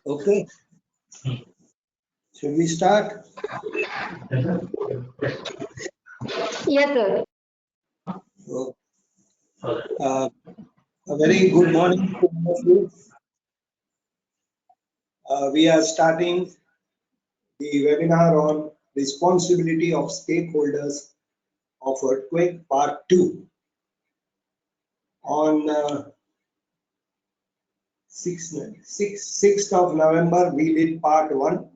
Okay. Should we start? Yes, sir. So, a very good morning to all of you. We are starting the webinar on responsibility of stakeholders of earthquake part 2. On 6th of November, we did part 1,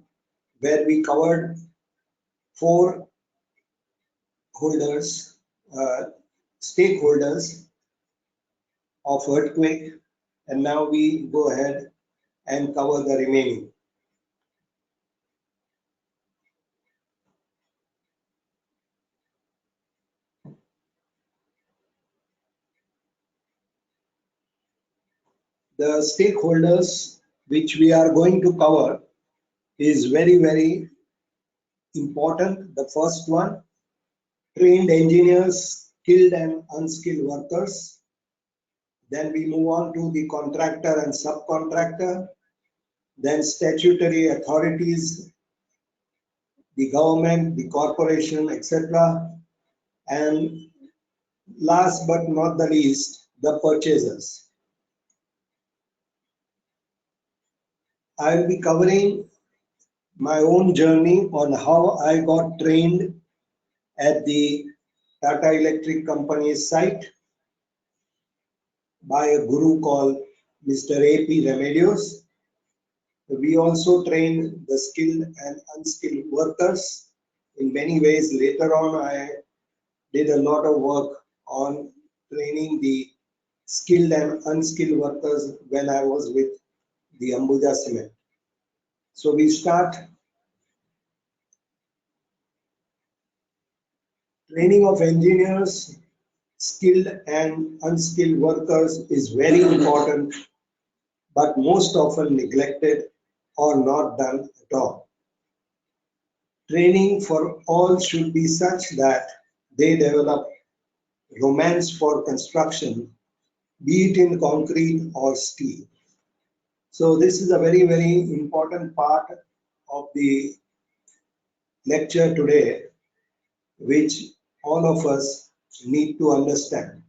where we covered 4 holders, stakeholders of earthquake, and now we go ahead and cover the remaining. The stakeholders which we are going to cover is very, very important. The first one, trained engineers, skilled and unskilled workers. Then we move on to the contractor and subcontractor. Then statutory authorities, the government, the corporation, etc. And last but not the least, the purchasers. I will be covering my own journey on how I got trained at the Tata Electric Company's site by a guru called Mr. A.P. Remedios. We also train the skilled and unskilled workers in many ways. Later on, I did a lot of work on training the skilled and unskilled workers when I was with the Ambuja Cement. So we start. Training of engineers, skilled and unskilled workers is very important, but most often neglected or not done at all. Training for all should be such that they develop romance for construction, be it in concrete or steel. So this is a very, very important part of the lecture today, which all of us need to understand.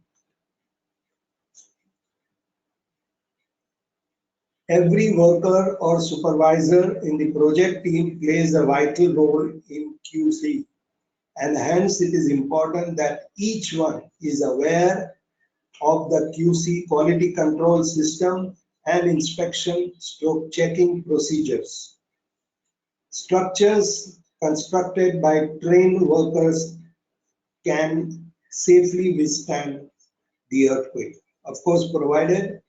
Every worker or supervisor in the project team plays a vital role in QC, and hence it is important that each one is aware of the QC quality control system and inspection stroke checking procedures. Structures constructed by trained workers can safely withstand the earthquake. Of course, provided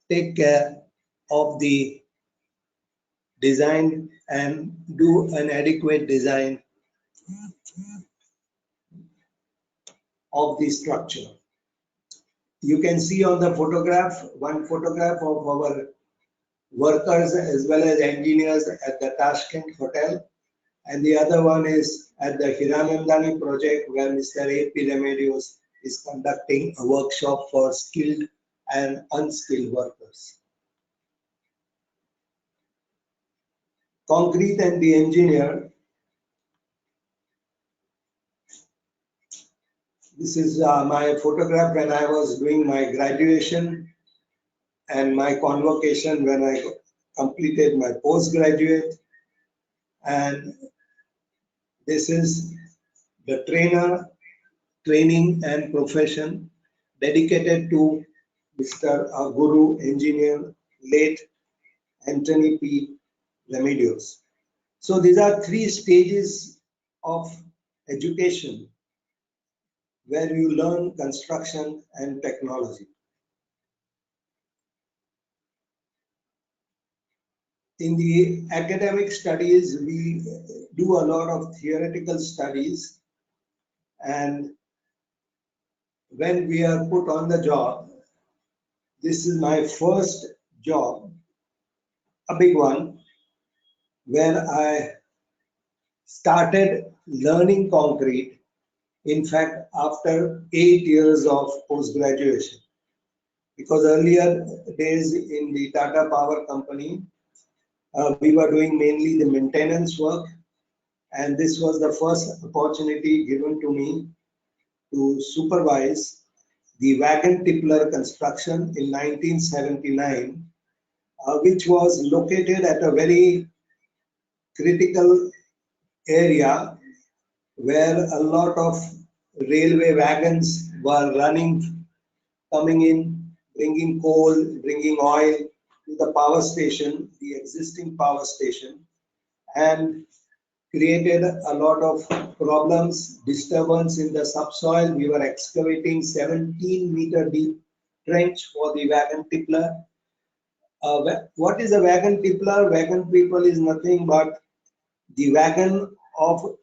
take care of the design and do an adequate design of the structure. You can see on the photograph, one photograph of our workers as well as engineers at the Tashkent Hotel, and the other one is at the Hiranandani project where Mr. A.P. Remedios is conducting a workshop for skilled and unskilled workers. Concrete and the engineer. This is my photograph when I was doing my graduation and my convocation when I completed my postgraduate. And this is the training and profession dedicated to Mr. Guru Engineer, late Anthony P. Remedios. So these are 3 stages of education where you learn construction and technology. In the academic studies, we do a lot of theoretical studies, and when we are put on the job, this is my first job, a big one, where I started learning concrete In fact, after 8 years of post-graduation. Because earlier days in the Tata Power Company, we were doing mainly the maintenance work, and this was the first opportunity given to me to supervise the wagon tippler construction in 1979, which was located at a very critical area where a lot of railway wagons were running, coming in, bringing coal, bringing oil to the power station, the existing power station, and created a lot of problems, disturbance in the subsoil. We were excavating 17-meter deep trench for the wagon tippler. What is a wagon tippler? Wagon people is nothing but the wagon of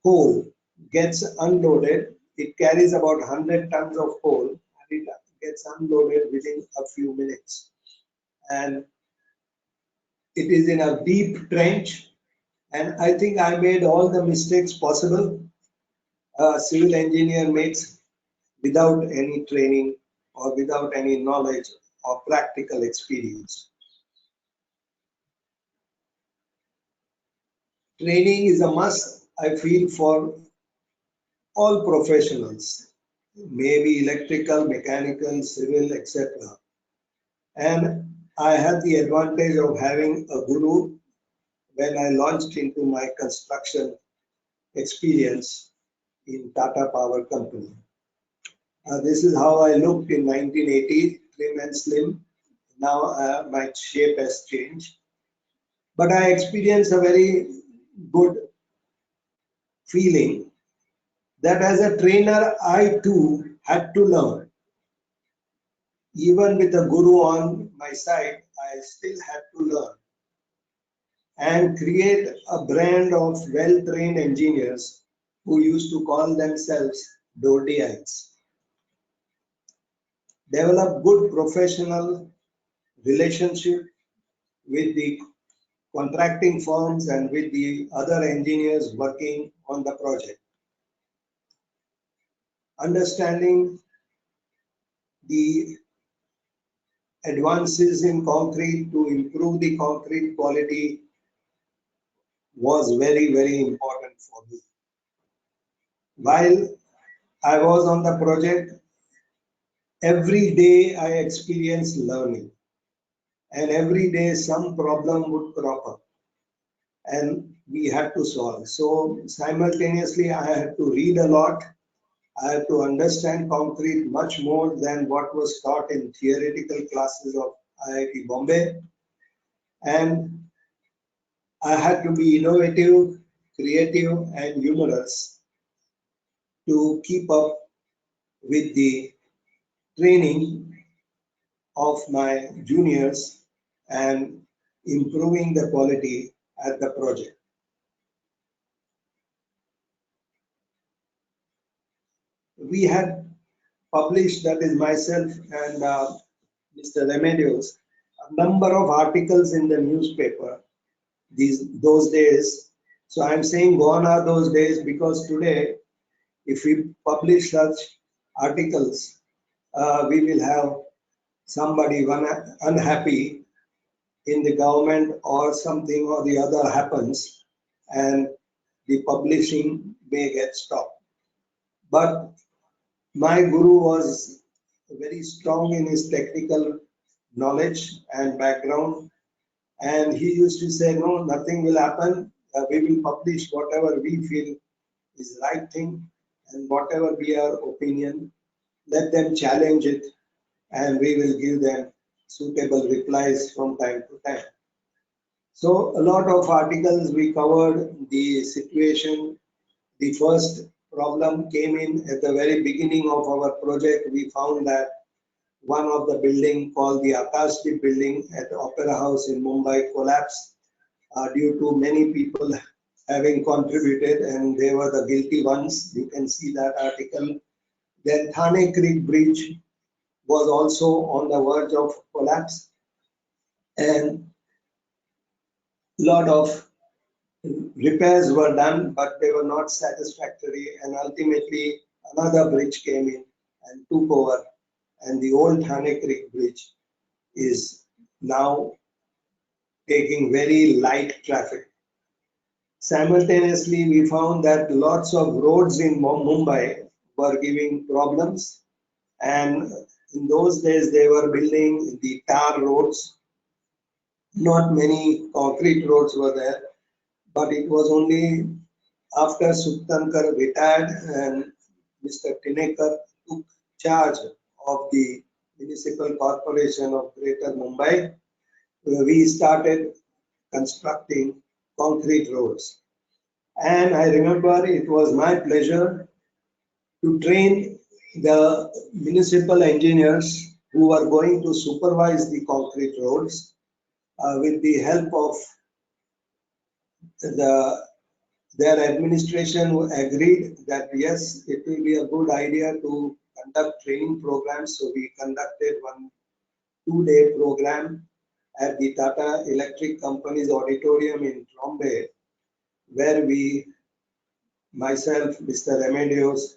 coal gets unloaded. It carries about 100 tons of coal and it gets unloaded within a few minutes. And it is in a deep trench. And I think I made all the mistakes possible a civil engineer makes without any training or without any knowledge or practical experience. Training is a must, I feel, for all professionals, maybe electrical, mechanical, civil, etc. And I had the advantage of having a guru when I launched into my construction experience in Tata Power Company. This is how I looked in 1980, trim and slim. Now my shape has changed. But I experienced a very good feeling that as a trainer, I too had to learn. Even with a guru on my side, I still had to learn and create a brand of well-trained engineers who used to call themselves Dodiites. Develop good professional relationship with the contracting firms and with the other engineers working on the project. Understanding the advances in concrete to improve the concrete quality was very, very important for me. While I was on the project, every day I experienced learning, and every day some problem would crop up and we had to solve. So simultaneously I had to read a lot. I had to understand concrete much more than what was taught in theoretical classes of IIT Bombay. And I had to be innovative, creative, and humorous to keep up with the training of my juniors and improving the quality at the project. We had published, that is myself and Mr. Remedios, a number of articles in the newspaper those days. So I'm saying gone are those days because today, if we publish such articles, we will have somebody unhappy in the government or something or the other happens and the publishing may get stopped. But my guru was very strong in his technical knowledge and background, and he used to say, no, nothing will happen. We will publish whatever we feel is the right thing, and whatever be our opinion, let them challenge it, and we will give them suitable replies from time to time. So a lot of articles we covered the situation. The first problem came in at the very beginning of our project. We found that one of the building called the Akashdeep building at Opera House in Mumbai collapsed due to many people having contributed, and they were the guilty ones. You can see that article. Then Thane Creek Bridge was also on the verge of collapse, and a lot of repairs were done, but they were not satisfactory, and ultimately another bridge came in and took over, and the old Thane Creek Bridge is now taking very light traffic. Simultaneously, we found that lots of roads in Mumbai were giving problems, and in those days they were building the tar roads. Not many concrete roads were there, but it was only after Suktankar retired and Mr. Tinekar took charge of the Municipal Corporation of Greater Mumbai, we started constructing concrete roads. And I remember it was my pleasure to train the municipal engineers who were going to supervise the concrete roads with the help of their administration, who agreed that yes, it will be a good idea to conduct training programs. So we conducted one 2-day program at the Tata Electric Company's auditorium in Trombay, where myself, Mr. Remedios,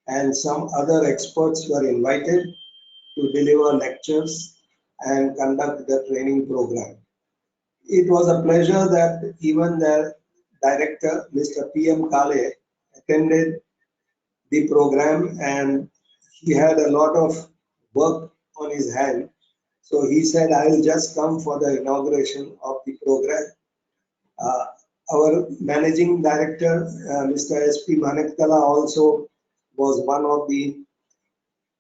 and some other experts were invited to deliver lectures and conduct the training program. It was a pleasure that even the director, Mr. P.M. Kale, attended the program, and he had a lot of work on his hand. So he said, I will just come for the inauguration of the program. Uh, our managing director, Mr. S.P. Manektala, also was one of the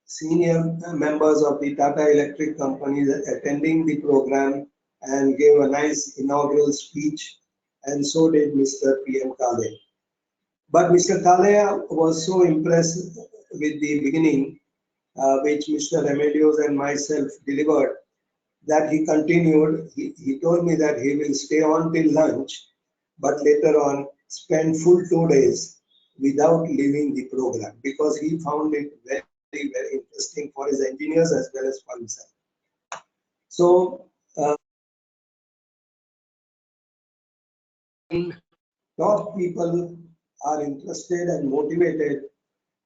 senior members of the Tata Electric Company attending the program and gave a nice inaugural speech, and so did Mr. P.M. Kale. But Mr. Kale was so impressed with the beginning, which Mr. Remedios and myself delivered, that he continued. He told me that he will stay on till lunch, but later on spend full 2 days without leaving the program, because he found it very, very interesting for his engineers as well as for himself. So, top people are interested and motivated,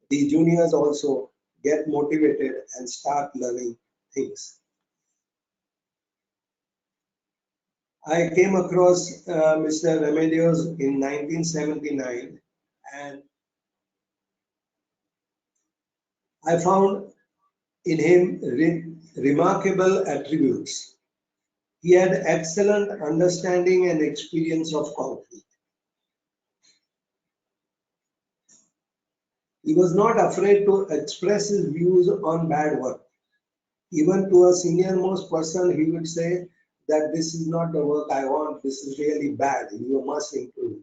the juniors also get motivated and start learning things. I came across Mr. Remedios in 1979, and I found in him remarkable attributes. He had excellent understanding and experience of concrete. He was not afraid to express his views on bad work. Even to a senior most person, he would say that this is not the work I want, this is really bad, you must improve.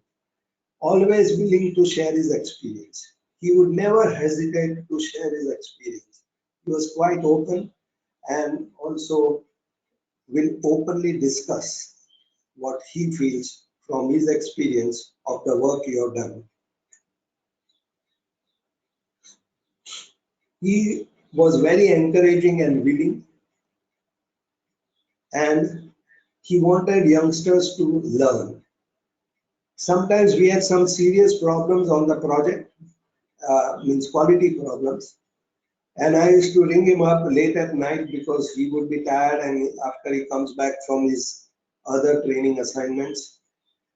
Always willing to share his experience. He would never hesitate to share his experience. He was quite open and also will openly discuss what he feels from his experience of the work you have done. He was very encouraging and willing, and he wanted youngsters to learn. Sometimes we had some serious problems on the project, means quality problems. And I used to ring him up late at night because he would be tired and after he comes back from his other training assignments.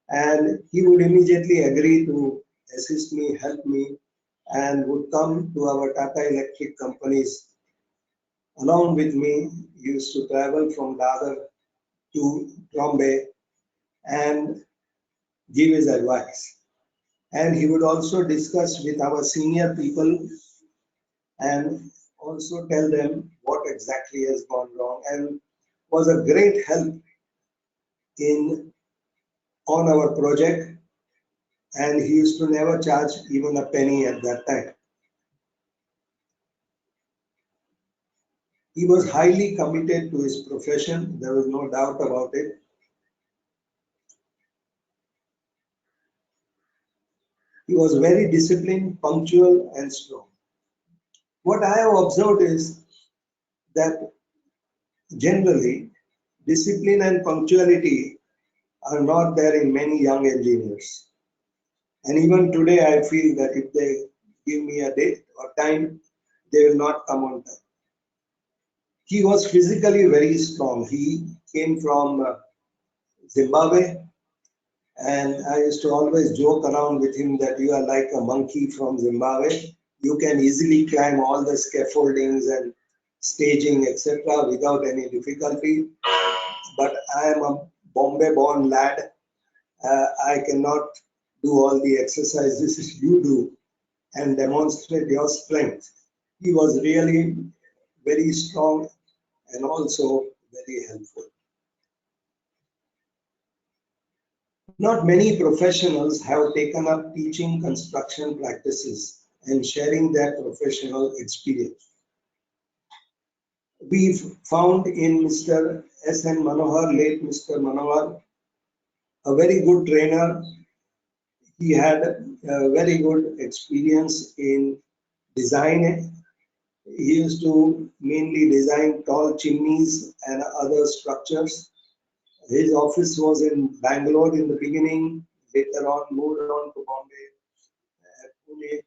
And he would immediately agree to assist me, help me, and would come to our Tata Electric companies along with me. He used to travel from Dadar to Trombay and give his advice. And he would also discuss with our senior people and also tell them what exactly has gone wrong, and was a great help in on our project, and he used to never charge even a penny at that time. He was highly committed to his profession, there was no doubt about it. He was very disciplined, punctual, and strong. What I have observed is that generally discipline and punctuality are not there in many young engineers. And even today, I feel that if they give me a date or time, they will not come on time. He was physically very strong. He came from Zimbabwe, and I used to always joke around with him that you are like a monkey from Zimbabwe. You can easily climb all the scaffoldings and staging, etc., without any difficulty. But I am a Bombay-born lad. I cannot do all the exercises you do and demonstrate your strength. He was really very strong and also very helpful. Not many professionals have taken up teaching construction practices and sharing their professional experience. We've found in Mr. S.N. Manohar, late Mr. Manohar, a very good trainer. He had a very good experience in design. He used to mainly design tall chimneys and other structures. His office was in Bangalore in the beginning, later on moved on to Bombay, Pune,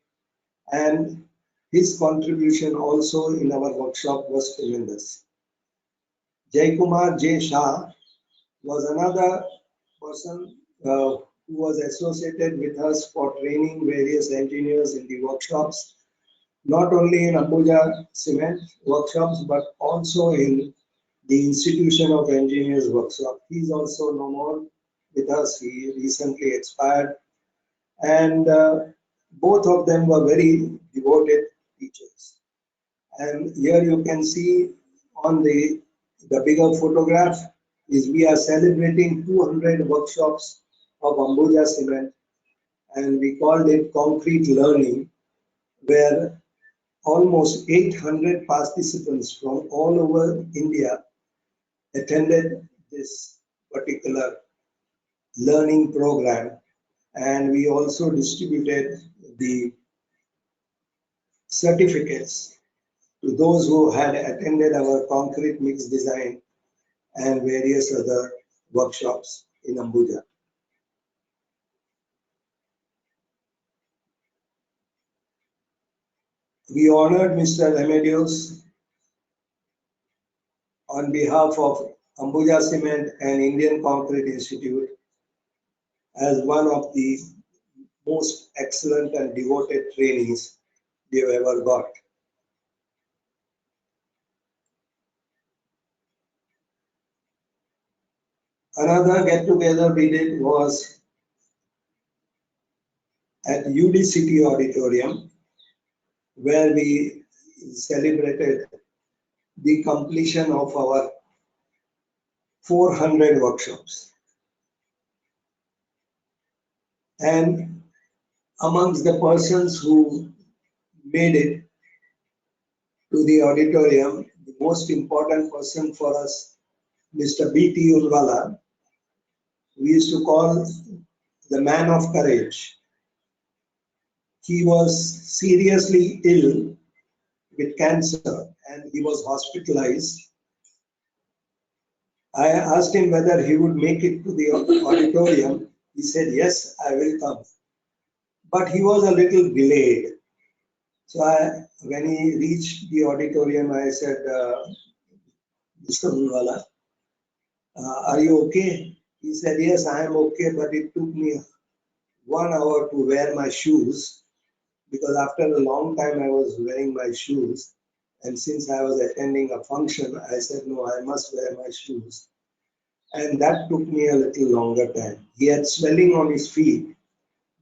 and his contribution also in our workshop was tremendous. Jaikumar J. Shah was another person who was associated with us for training various engineers in the workshops, not only in Ambuja Cement workshops, but also in the Institution of Engineers workshop. He's also no more with us. He recently expired. And both of them were very devoted teachers. And here you can see on the bigger photograph is we are celebrating 200 workshops of Ambuja Cement, and we called it Concrete Learning, where almost 800 participants from all over India attended this particular learning program, and we also distributed the certificates to those who had attended our concrete mix design and various other workshops in Ambuja. We honored Mr. Remedios on behalf of Ambuja Cement and Indian Concrete Institute as one of the most excellent and devoted trainees we've ever got. Another get-together we did was at UD City Auditorium, where we celebrated the completion of our 400 workshops. And amongst the persons who made it to the auditorium, the most important person for us, Mr. B.T. Ulwala, we used to call the man of courage. He was seriously ill with cancer and he was hospitalized. I asked him whether he would make it to the auditorium. He said, yes, I will come. But he was a little delayed. So when he reached the auditorium, I said, Mr. Mulwala, are you okay? He said, yes, I am okay, but it took me 1 hour to wear my shoes because after a long time I was wearing my shoes. And since I was attending a function, I said, no, I must wear my shoes. And that took me a little longer time. He had swelling on his feet,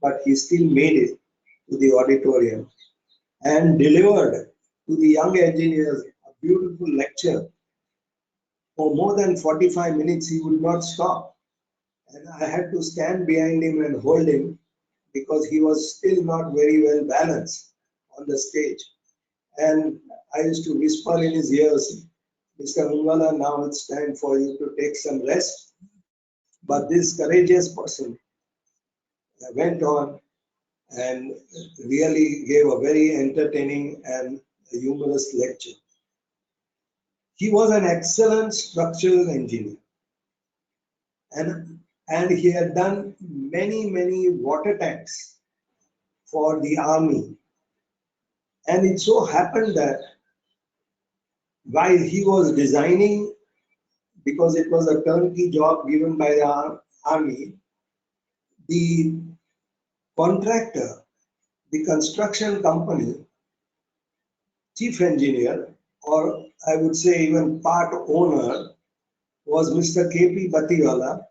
but he still made it to the auditorium and delivered to the young engineers a beautiful lecture. For more than 45 minutes, he would not stop. And I had to stand behind him and hold him because he was still not very well balanced on the stage. And I used to whisper in his ears, Mr. Mulwala, now it's time for you to take some rest. But this courageous person went on and really gave a very entertaining and humorous lecture. He was an excellent structural engineer, and he had done many water tanks for the army. And it so happened that while he was designing, because it was a turnkey job given by the army, the contractor, the construction company, chief engineer, or I would say even part owner, was Mr. K.P. Batiwala,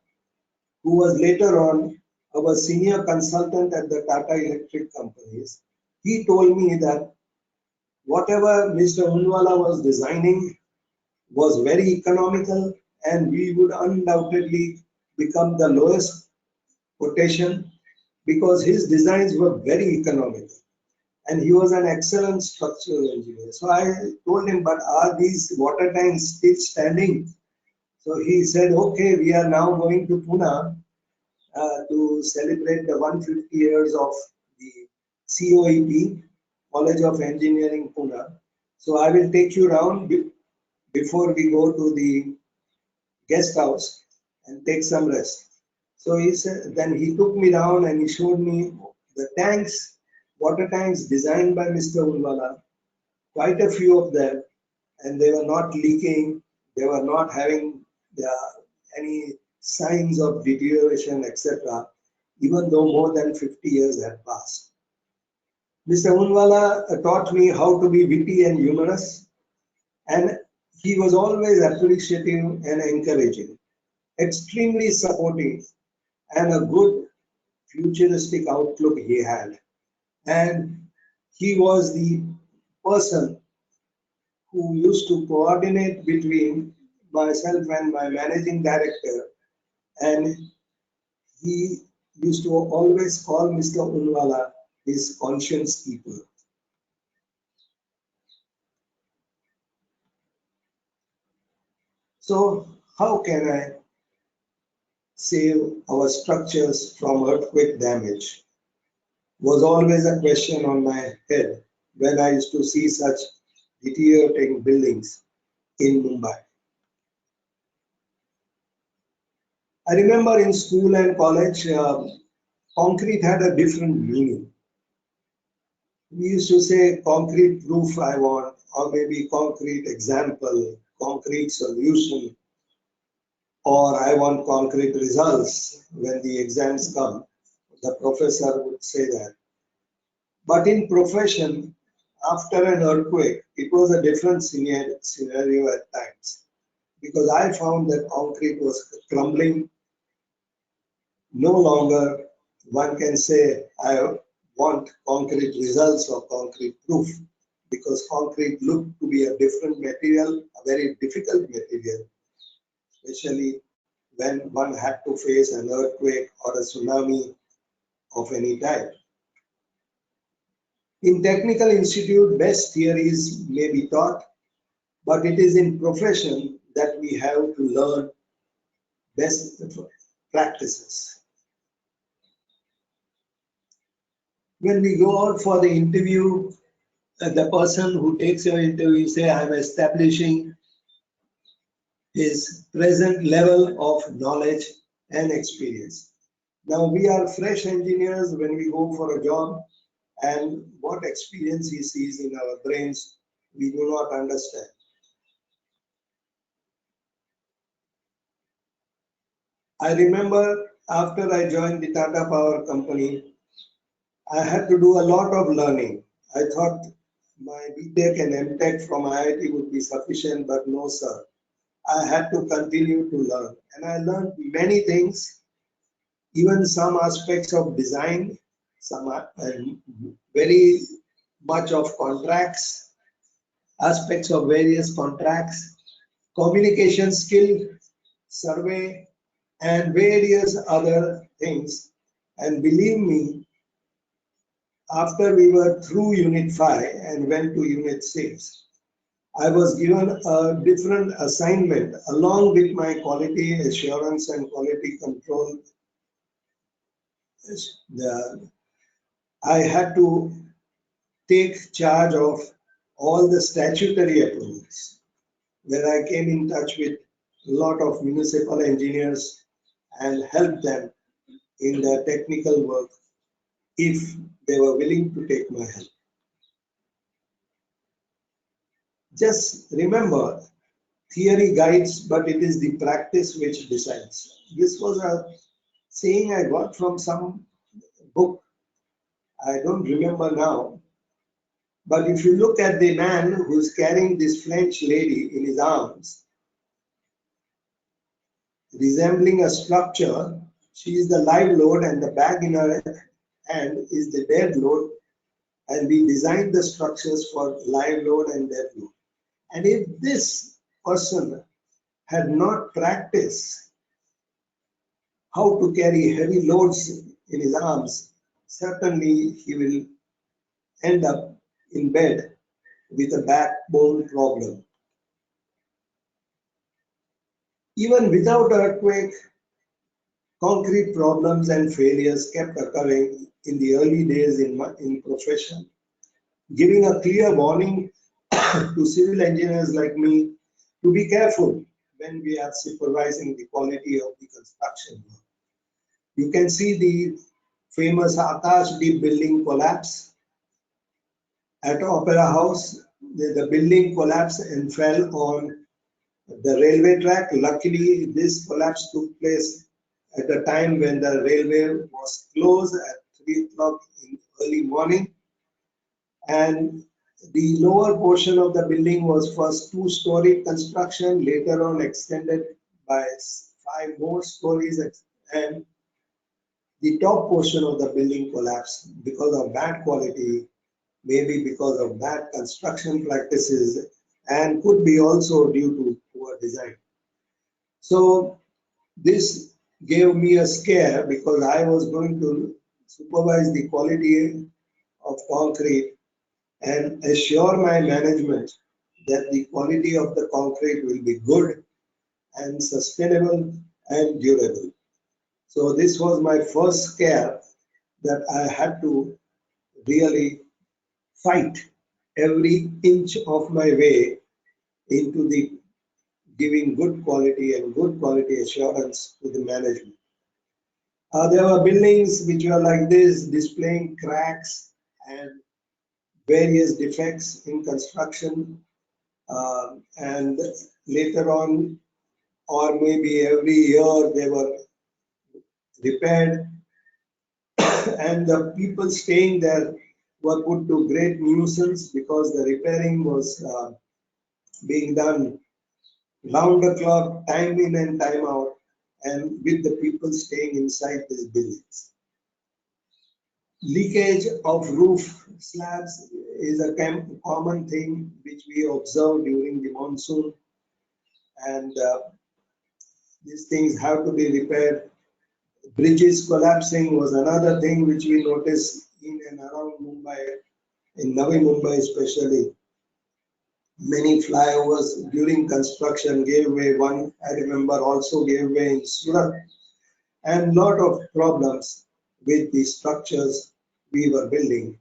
who was later on our senior consultant at the Tata Electric Companies. He told me that whatever Mr. Unwala was designing was very economical, and we would undoubtedly become the lowest quotation because his designs were very economical. And he was an excellent structural engineer. So I told him, but are these water tanks still standing? So he said, okay, we are now going to Pune to celebrate the 150 years of the COEP, College of Engineering Pune. So I will take you around before we go to the guest house and take some rest. So he said, then he took me down and he showed me the tanks, water tanks designed by Mr. Ulwala, quite a few of them, and they were not leaking, they were not having any signs of deterioration, etc., even though more than 50 years had passed. Mr. Unwala taught me how to be witty and humorous, and he was always appreciative and encouraging, extremely supportive, and a good futuristic outlook he had. And he was the person who used to coordinate between myself and my managing director, and he used to always call Mr. Unwala his conscience keeper. So how can I save our structures from earthquake damage? Was always a question on my head when I used to see such deteriorating buildings in Mumbai. I remember in school and college, concrete had a different meaning. We used to say concrete proof I want, or maybe concrete example, concrete solution, or I want concrete results when the exams come. The professor would say that. But in profession, after an earthquake, it was a different scenario at times because I found that concrete was crumbling. No longer one can say, I want concrete results or concrete proof because concrete looked to be a different material, a very difficult material, especially when one had to face an earthquake or a tsunami of any type. In technical institute, best theories may be taught, but it is in profession that we have to learn best practices. When we go out for the interview, the person who takes your interview say, I'm establishing his present level of knowledge and experience. Now we are fresh engineers when we go for a job, and what experience he sees in our brains, we do not understand. I remember after I joined the Tata Power Company, I had to do a lot of learning. I thought my BTech and MTech from IIT would be sufficient, but no, sir. I had to continue to learn, and I learned many things, even some aspects of design, some very much of contracts, aspects of various contracts, communication skill, survey, and various other things. And believe me, after we were through Unit 5 and went to Unit 6, I was given a different assignment along with my quality assurance and quality control. I had to take charge of all the statutory approvals, where I came in touch with a lot of municipal engineers and helped them in their technical work if they were willing to take my help. Just remember, theory guides, but it is the practice which decides. This was a saying I got from some book. I don't remember now. But if you look at the man who's carrying this French lady in his arms, resembling a structure, she is the live load and the bag in her hand is the dead load, and we designed the structures for live load and dead load. And if this person had not practiced how to carry heavy loads in his arms, certainly he will end up in bed with a backbone problem. Even without earthquake, concrete problems and failures kept occurring in the early days in profession, giving a clear warning to civil engineers like me to be careful when we are supervising the quality of the construction work. You can see the famous Akash Deep building collapse at Opera House. The building collapsed and fell on the railway track. Luckily, this collapse took place at a time when the railway was closed at 3 o'clock in early morning, and the lower portion of the building was first two-story construction, later on extended by 5 more stories, and the top portion of the building collapsed because of bad quality, maybe because of bad construction practices, and could be also due to poor design. So this gave me a scare because I was going to supervise the quality of concrete and assure my management that the quality of the concrete will be good and sustainable and durable. So this was my first scare that I had to really fight every inch of my way into the giving good quality and good quality assurance to the management. There were buildings which were like this, displaying cracks and various defects in construction, and later on, or maybe every year, they were repaired, and the people staying there were put to great nuisance because the repairing was being done round the clock, time in and time out, and with the people staying inside these buildings. Leakage of roof slabs is a common thing which we observe during the monsoon, and these things have to be repaired. Bridges collapsing was another thing which we noticed in and around Mumbai, in Navi Mumbai especially. Many flyovers during construction gave way. One I remember also gave way in Surat, and lot of problems with the structures we were building.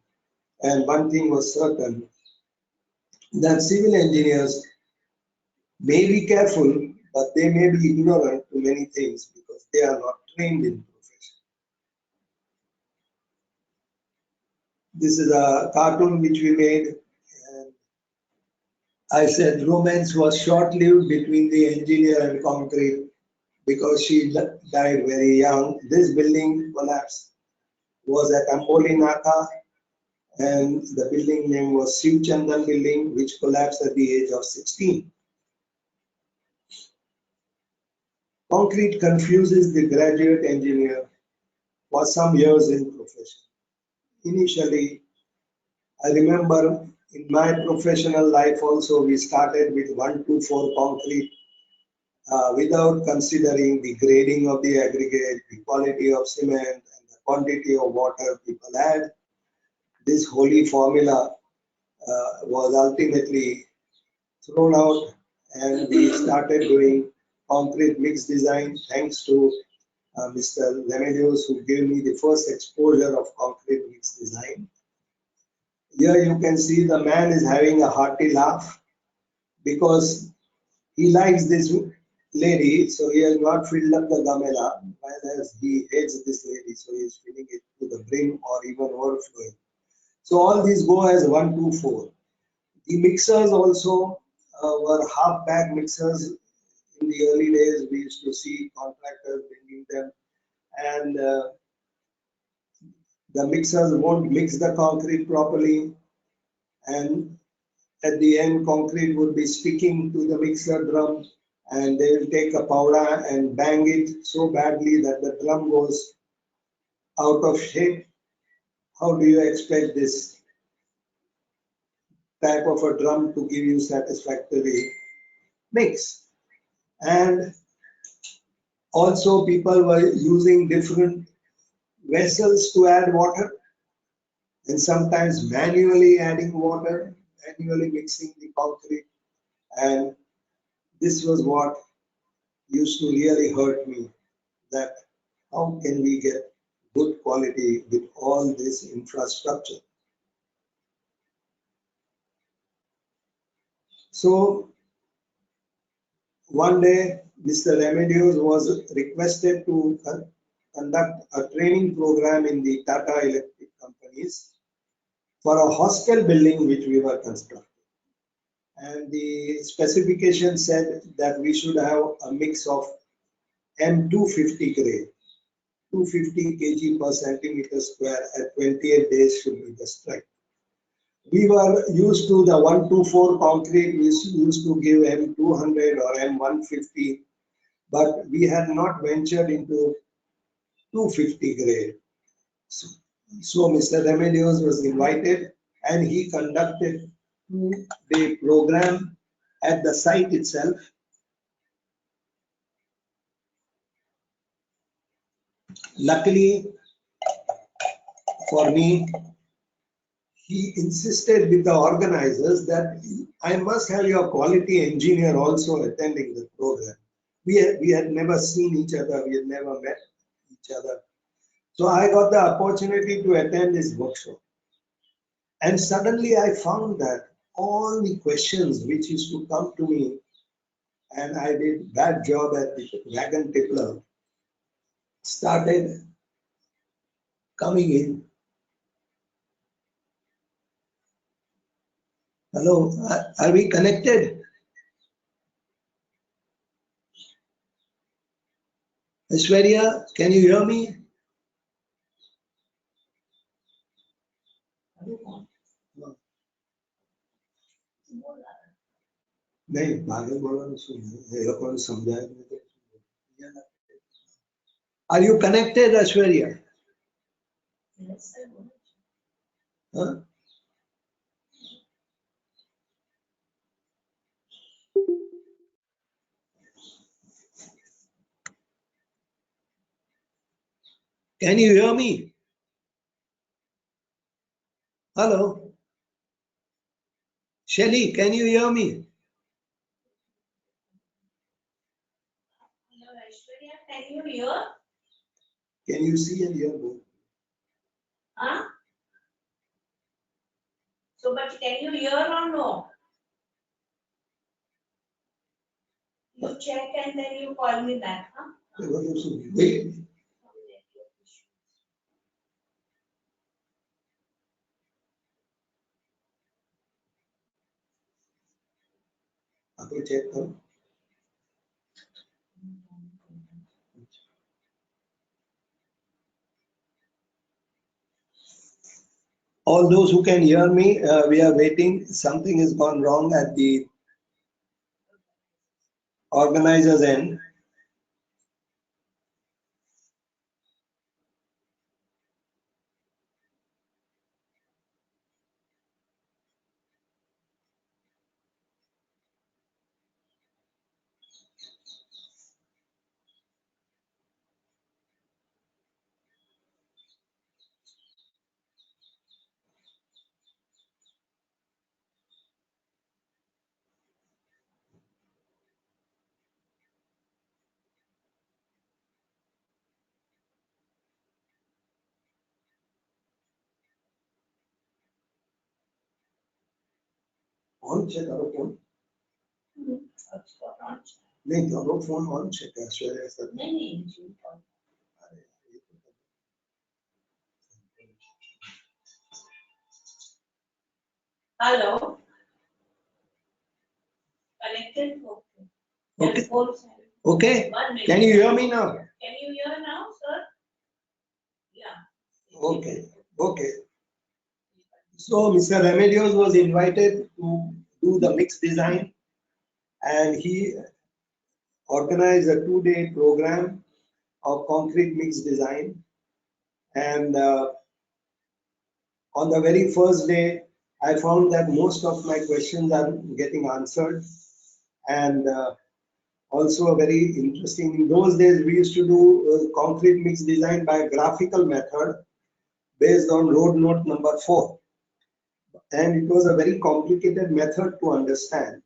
And one thing was certain, that civil engineers may be careful, but they may be ignorant to many things because they are not trained in profession. This is a cartoon which we made, and I said romance was short-lived between the engineer and concrete because she died very young. This building collapse was at Amboli Naka, and the building name was Shiv Chandan building, which collapsed at the age of 16. Concrete confuses the graduate engineer for some years in profession. Initially, I remember in my professional life also, we started with 1-4 concrete without considering the grading of the aggregate, the quality of cement, and the quantity of water people add. This holy formula was ultimately thrown out, and we started doing concrete mix design thanks to Mr. Remedios, who gave me the first exposure of concrete mix design. Here you can see the man is having a hearty laugh because he likes this lady, so he has not filled up the gamela, whereas he hates this lady, so he is filling it to the brim or even overflowing. So all these go as 1-4. The mixers also were half bag mixers. In the early days, we used to see contractors bringing them, and the mixers won't mix the concrete properly, and at the end, concrete would be sticking to the mixer drum, and they will take a powder and bang it so badly that the drum goes out of shape. How do you expect this type of a drum to give you satisfactory mix? And also people were using different vessels to add water, and sometimes manually adding water, manually mixing the concrete. And this was what used to really hurt me, that how can we get good quality with all this infrastructure? So one day, Mr. Remedios was requested to conduct a training program in the Tata Electric companies for a hostel building which we were constructing. And the specification said that we should have a mix of M250 grade, 250 kg per centimeter square at 28 days should be the strength. We were used to the 124 concrete, we used to give M200 or M150, but we had not ventured into 250 grade. So Mr. Remedios was invited and he conducted 2-day program at the site itself. Luckily for me, he insisted with the organizers that I must have your quality engineer also attending the program. We had never seen each other, we had never met each other. So I got the opportunity to attend this workshop. And suddenly I found that all the questions which used to come to me, and I did bad job at the wagon tippler, started coming in. Hello, are we connected? Aishwarya, can you hear me? नहीं भागे बोला सुन ये लोग को समझाया Are you connected, Aishwarya? Yes, sir. Huh? Can you hear me? Hello? Shelly, can you hear me? Hello, Aishwarya, can you hear? Can you see and hear both? Huh? So, but can you hear or no? You check and then you call me back, huh? Wait. आपको check करो. All those who can hear me, we are waiting. Something has gone wrong at the organizer's end. On check करो phone. नहीं करो phone on check है Aishwarya sir. नहीं. Hello. connected. Okay. Okay. Yes, both sides. Okay. 1 minute. Can you hear me now? Can you hear now, sir? Yeah. Okay. Okay. So Mr. Remedios was invited to do the mix design, and he organized a 2-day program of concrete mix design. And on the very first day, I found that most of my questions are getting answered. And also a very interesting, in those days we used to do concrete mix design by graphical method based on road note number 4. And it was a very complicated method to understand.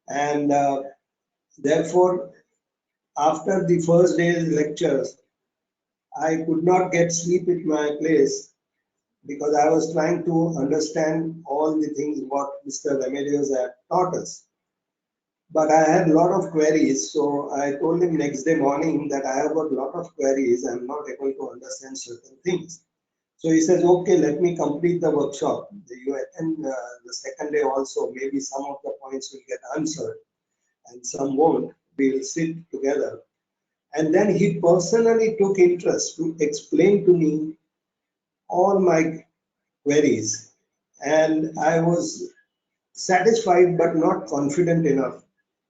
And therefore, after the first day's lectures, I could not get sleep at my place because I was trying to understand all the things what Mr. Remedios had taught us. But I had a lot of queries, so I told him next day morning that I have got a lot of queries, I'm not able to understand certain things. So he says, okay, let me complete the workshop. You attend the second day also, maybe some of the points will get answered and some won't. We will sit together. And then he personally took interest to explain to me all my queries. And I was satisfied but not confident enough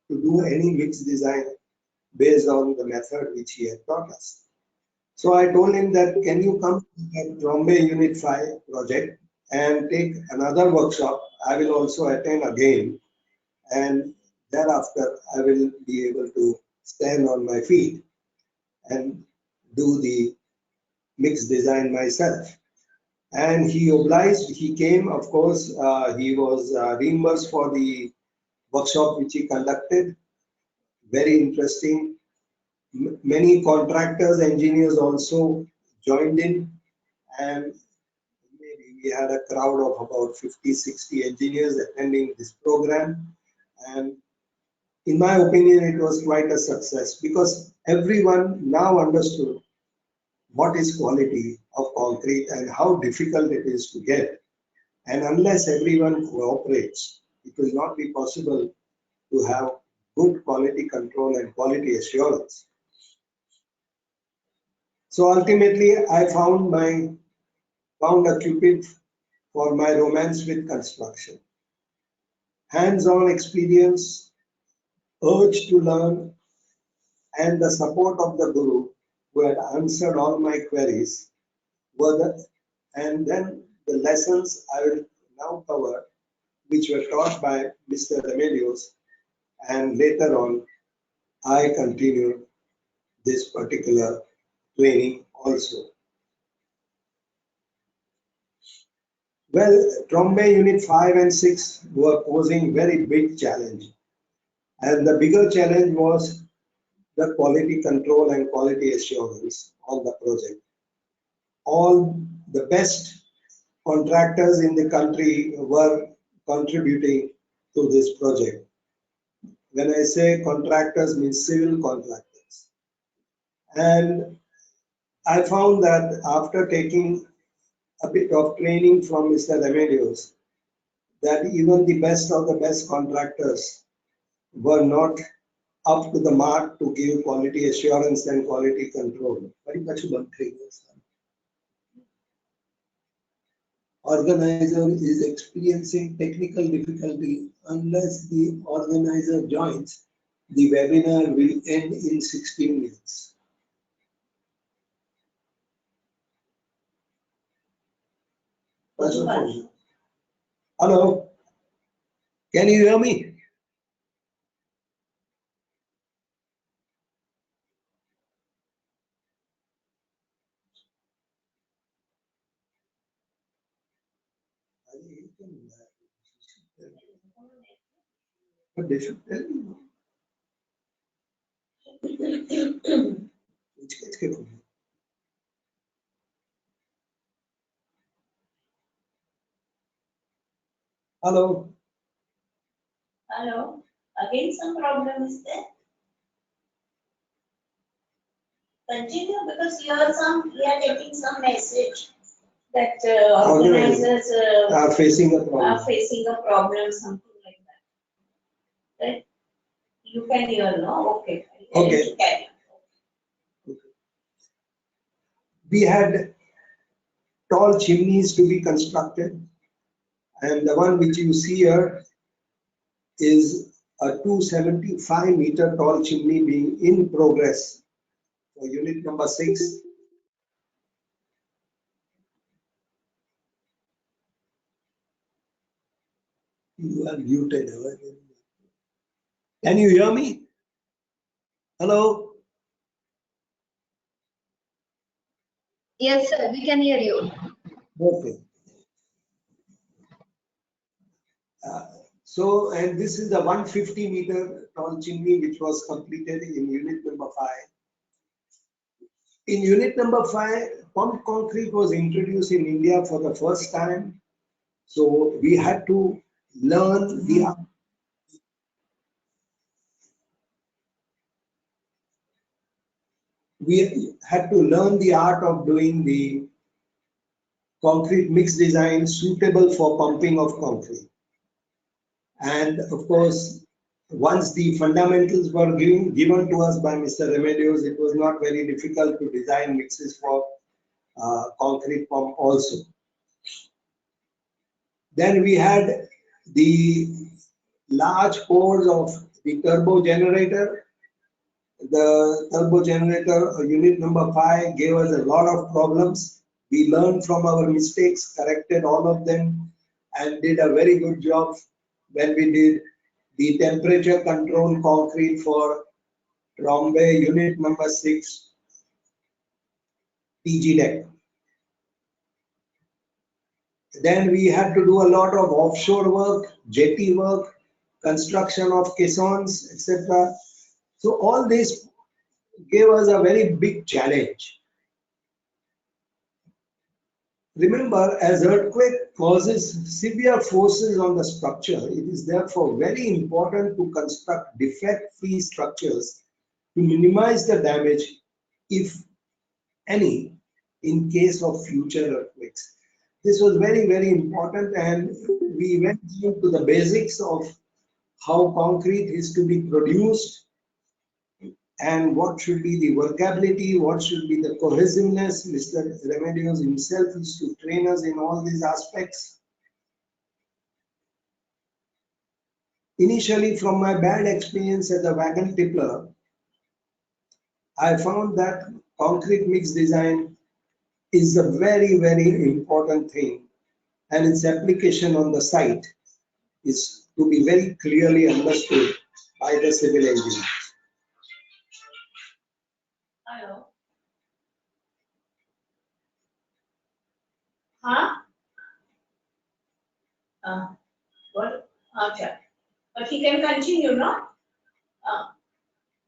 to do any mix design based on the method which he had taught us. So I told him that, can you come to the Bombay Unit 5 project and take another workshop? I will also attend again, and thereafter I will be able to stand on my feet and do the mix design myself. And he obliged, he came, of course, he was reimbursed for the workshop which he conducted. Very interesting. Many contractors, engineers also joined in, and maybe we had a crowd of about 50, 60 engineers attending this program. And in my opinion, it was quite a success because everyone now understood what is quality of concrete and how difficult it is to get. And unless everyone cooperates, it will not be possible to have good quality control and quality assurance. So ultimately, I found a cupid for my romance with construction. Hands-on experience, urge to learn, and the support of the guru who had answered all my queries were and then the lessons I will now cover, which were taught by Mr. Remedios, and later on I continued this particular training also. Well, Trombay Unit 5 and 6 were posing very big challenge. And the bigger challenge was the quality control and quality assurance on the project. All the best contractors in the country were contributing to this project. When I say contractors, means civil contractors. And I found that after taking a bit of training from Mr. Remedios, that even the best of the best contractors were not up to the mark to give quality assurance and quality control. Very much one thing. Organizer is experiencing technical difficulty. Unless the organizer joins, the webinar will end in 16 minutes. Hello, can you hear me? But they should tell me. Hello. Hello. Again, some problem is there. Continue because you are getting some message that organizers Are facing a are problem. facing a problem, something like that. Right? You can hear, no? Okay. Okay. Carry on. We had tall chimneys to be constructed, and the one which you see here is a 275-meter tall chimney being in progress for unit number 6. You are muted. Can you hear me? Hello? Yes, sir, we can hear you. Okay. And this is the 150-meter tall chimney which was completed in unit number 5. In unit number 5, pumped concrete was introduced in India for the first time. So we had to learn the art of doing the concrete mix design suitable for pumping of concrete. And of course, once the fundamentals were given to us by Mr. Remedios, it was not very difficult to design mixes for concrete pump also. Then we had the large cores of the turbo generator. The turbo generator unit number 5 gave us a lot of problems. We learned from our mistakes, corrected all of them, and did a very good job when we did the temperature control concrete for Trombay unit number 6 PG deck. Then we had to do a lot of offshore work, jetty work, construction of caissons, etc. So all this gave us a very big challenge. Remember, as earthquake causes severe forces on the structure, it is therefore very important to construct defect-free structures to minimize the damage, if any, in case of future earthquakes. This was very, very important, and we went into the basics of how concrete is to be produced and what should be the workability, what should be the cohesiveness. Mr. Remedios himself is to train us in all these aspects. Initially, from my bad experience as a wagon tippler, I found that concrete mix design is a very, very important thing, and its application on the site is to be very clearly understood by the civil engineer. Hello. Huh? What? Okay. But he can continue, no?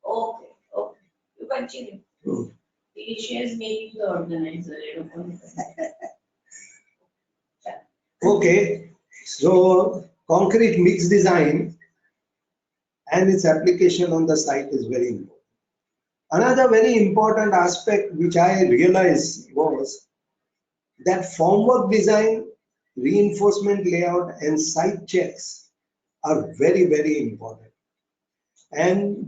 Okay. Okay. You continue. She has made you the organizer. Okay, so concrete mix design and its application on the site is very important. Another very important aspect which I realized was that formwork design, reinforcement layout, and site checks are very, very important. And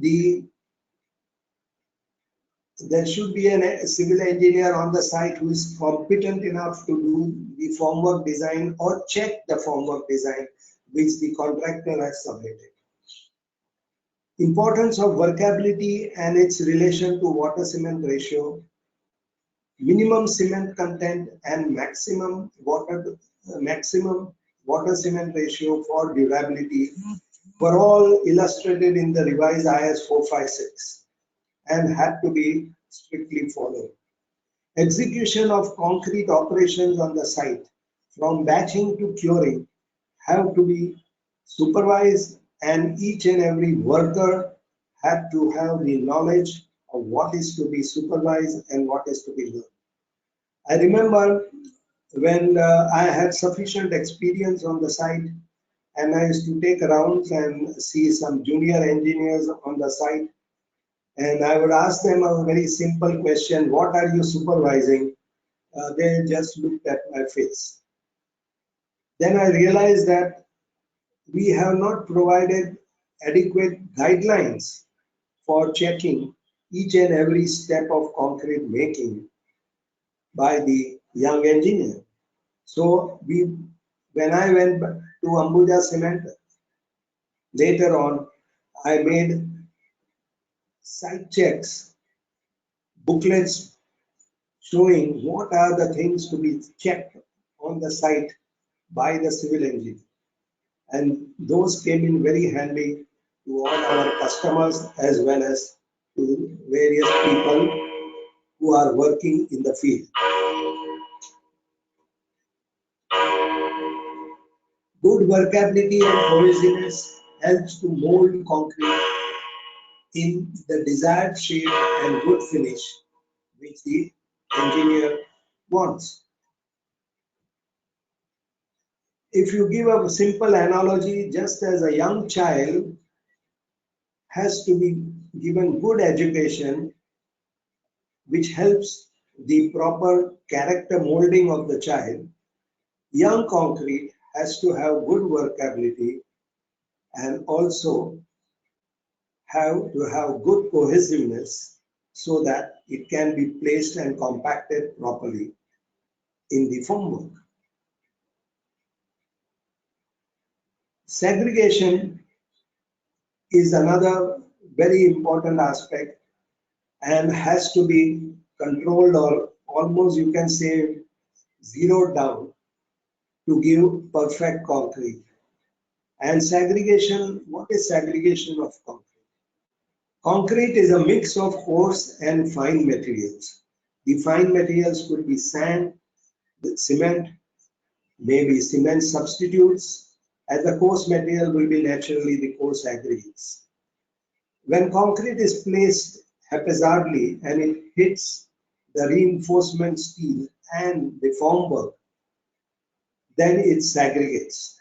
there should be a civil engineer on the site who is competent enough to do the formwork design or check the formwork design which the contractor has submitted. Importance of workability and its relation to water cement ratio, minimum cement content and maximum water cement ratio for durability were all illustrated in the revised IS 456 and had to be strictly followed. Execution of concrete operations on the site from batching to curing have to be supervised, and each and every worker had to have the knowledge of what is to be supervised and what is to be learned. I remember when I had sufficient experience on the site, and I used to take rounds and see some junior engineers on the site, and I would ask them a very simple question: what are you supervising? They just looked at my face. Then I realized that we have not provided adequate guidelines for checking each and every step of concrete making by the young engineer. So when I went to Ambuja Cement, later on, I made site checks, booklets showing what are the things to be checked on the site by the civil engineer. And those came in very handy to all our customers as well as to various people who are working in the field. Good workability and cohesiveness helps to mold concrete in the desired shape and good finish which the engineer wants. If you give a simple analogy, just as a young child has to be given good education, which helps the proper character molding of the child, young concrete has to have good workability and also have to have good cohesiveness so that it can be placed and compacted properly in the formwork. Segregation is another very important aspect and has to be controlled or almost you can say zeroed down to give perfect concrete. And segregation, what is segregation of concrete? Concrete is a mix of coarse and fine materials. The fine materials could be sand, cement, maybe cement substitutes, and the coarse material will be naturally the coarse aggregates. When concrete is placed haphazardly and it hits the reinforcement steel and the formwork, then it segregates.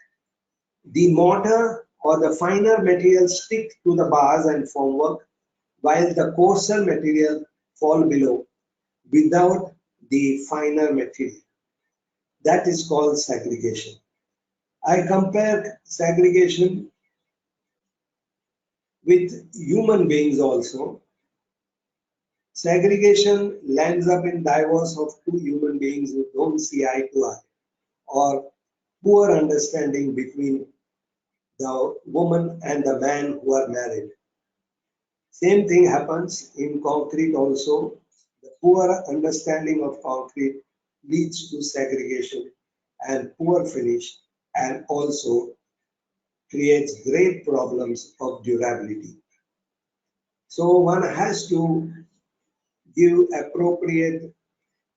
The mortar or the finer material stick to the bars and formwork, while the coarser material fall below without the finer material. That is called segregation. I compare segregation with human beings also. Segregation lands up in divorce of two human beings who don't see eye to eye, or poor understanding between the woman and the man who are married. Same thing happens in concrete also. The poor understanding of concrete leads to segregation and poor finish and also creates great problems of durability. So one has to give appropriate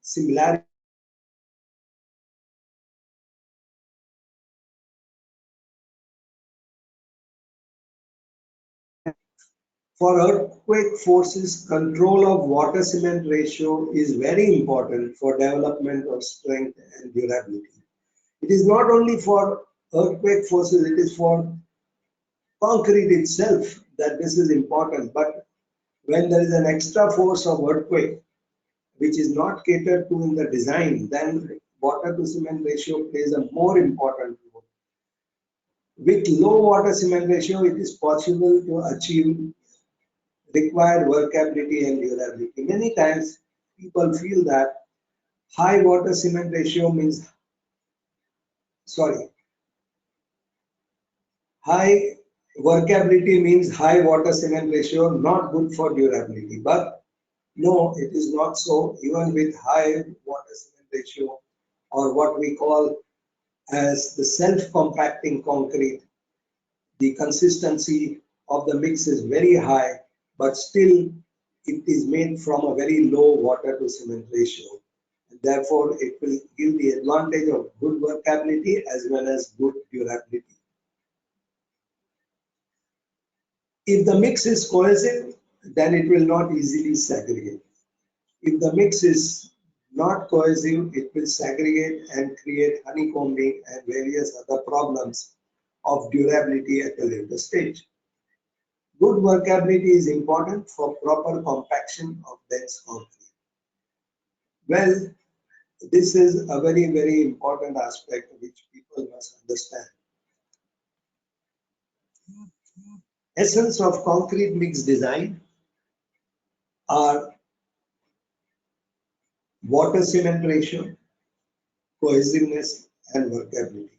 similarity for earthquake forces. Control of water cement ratio is very important for development of strength and durability. It is not only for earthquake forces, it is for concrete itself that this is important. But when there is an extra force of earthquake, which is not catered to in the design, then water to cement ratio plays a more important role. With low water cement ratio, it is possible to achieve required workability and durability. Many times people feel that high water cement ratio means, sorry, high workability means high water cement ratio, not good for durability. But no, it is not so. Even with high water cement ratio, or what we call as the self-compacting concrete, the consistency of the mix is very high, but still it is made from a very low water to cement ratio. And therefore, it will give the advantage of good workability as well as good durability. If the mix is cohesive, then it will not easily segregate. If the mix is not cohesive, it will segregate and create honeycombing and various other problems of durability at a later stage. Good workability is important for proper compaction of dense concrete. Well, this is a very, very important aspect which people must understand. Essence of concrete mix design are water cement ratio, cohesiveness, and workability.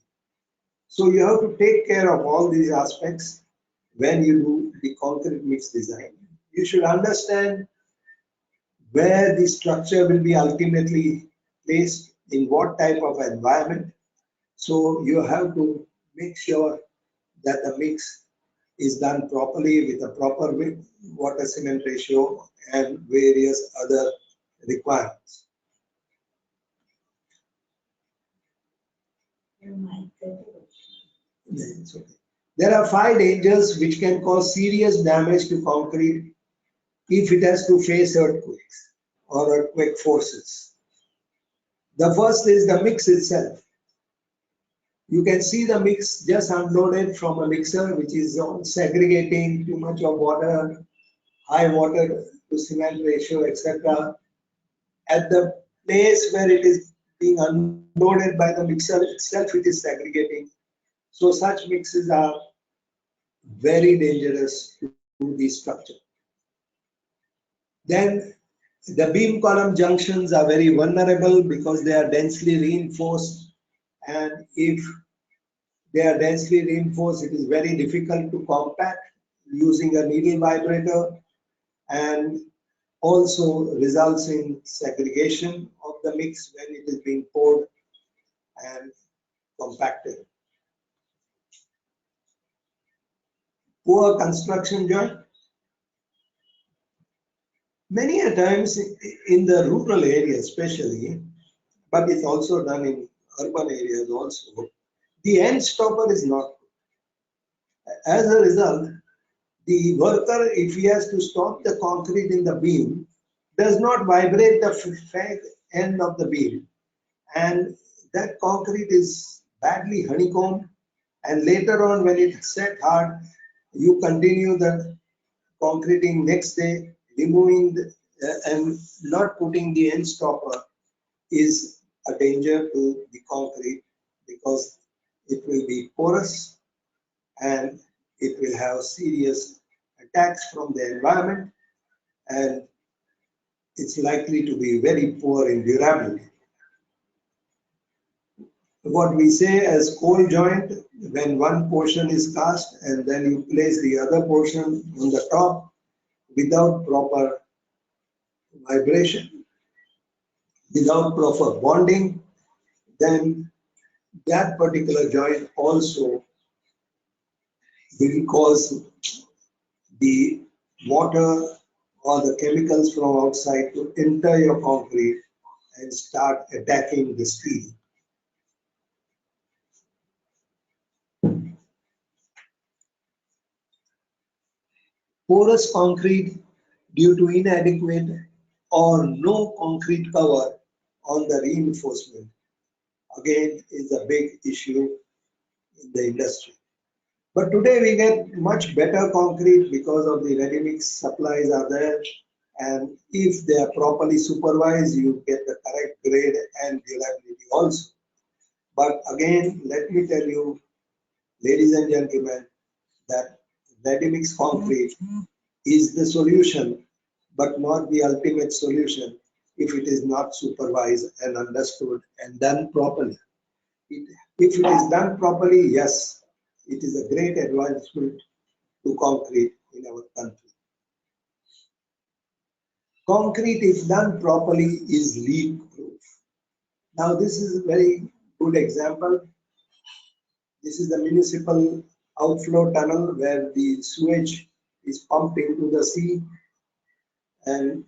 So you have to take care of all these aspects when you do the concrete mix design. You should understand where the structure will be ultimately placed, in what type of environment. So you have to make sure that the mix is done properly with a proper water cement ratio and various other requirements. It's okay. There are 5 dangers which can cause serious damage to concrete if it has to face earthquakes or earthquake forces. The first is the mix itself. You can see the mix just unloaded from a mixer which is segregating too much of water, high water to cement ratio, etc. At the place where it is being unloaded by the mixer itself, it is segregating. So such mixes are very dangerous to the structure. Then the beam column junctions are very vulnerable because they are densely reinforced, and if they are densely reinforced, it is very difficult to compact using a needle vibrator, and also results in segregation of the mix when it is being poured and compacted. Poor construction joint. Many a times in the rural areas especially, but it's also done in urban areas also, the end stopper is not good. As a result, the worker, if he has to stop the concrete in the beam, does not vibrate the fag end of the beam, and that concrete is badly honeycombed, and later on when it set hard, you continue the concreting next day, removing and not putting the end stopper is a danger to the concrete because it will be porous and it will have serious attacks from the environment, and it's likely to be very poor in durability. What we say as coal joint, when one portion is cast and then you place the other portion on the top without proper vibration, without proper bonding, then that particular joint also will cause the water or the chemicals from outside to enter your concrete and start attacking the steel. Porous concrete due to inadequate or no concrete cover on the reinforcement again is a big issue in the industry. But today we get much better concrete because of the ready mix supplies are there, and if they are properly supervised, you get the correct grade and durability also. But again, let me tell you, ladies and gentlemen, that ready mix concrete is the solution, but not the ultimate solution if it is not supervised and understood and done properly. If it is done properly, yes, it is a great advancement to concrete in our country. Concrete, if done properly, is leak proof. Now, this is a very good example. This is the municipal outflow tunnel where the sewage is pumped into the sea, and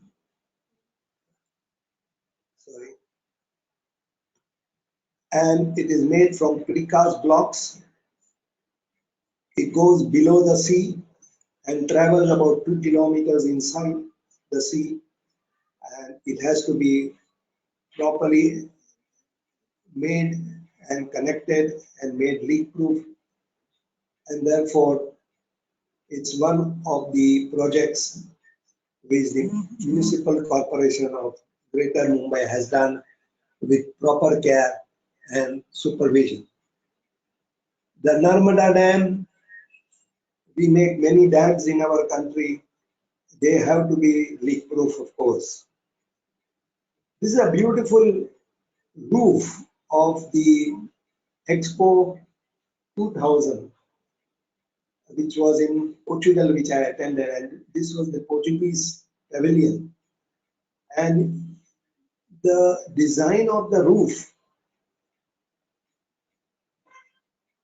and it is made from precast blocks. It goes below the sea and travels about 2 kilometers inside the sea, and it has to be properly made and connected and made leak proof, and therefore it's one of the projects which the municipal corporation of Greater Mumbai has done with proper care and supervision. The Narmada Dam, we make many dams in our country. They have to be leak proof, of course. This is a beautiful roof of the Expo 2000, which was in Portugal, which I attended, and this was the Portuguese pavilion. And the design of the roof,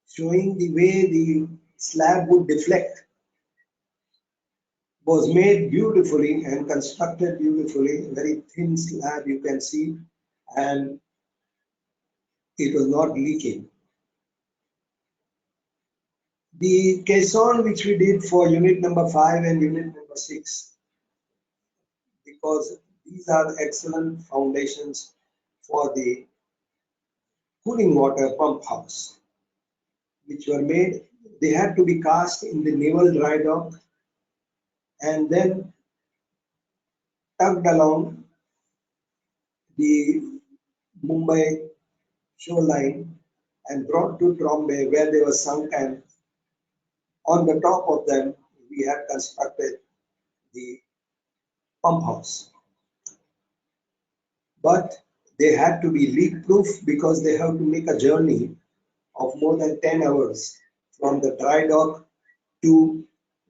showing the way the slab would deflect, was made beautifully and constructed beautifully. Very thin slab you can see, and it was not leaking. The caisson which we did for unit number 5 and unit number 6, because these are excellent foundations for the cooling water pump house, which were made. They had to be cast in the naval dry dock and then tugged along the Mumbai shoreline and brought to Trombay, where they were sunk, and on the top of them we had constructed the pump house. But they had to be leak proof because they have to make a journey of more than 10 hours from the dry dock to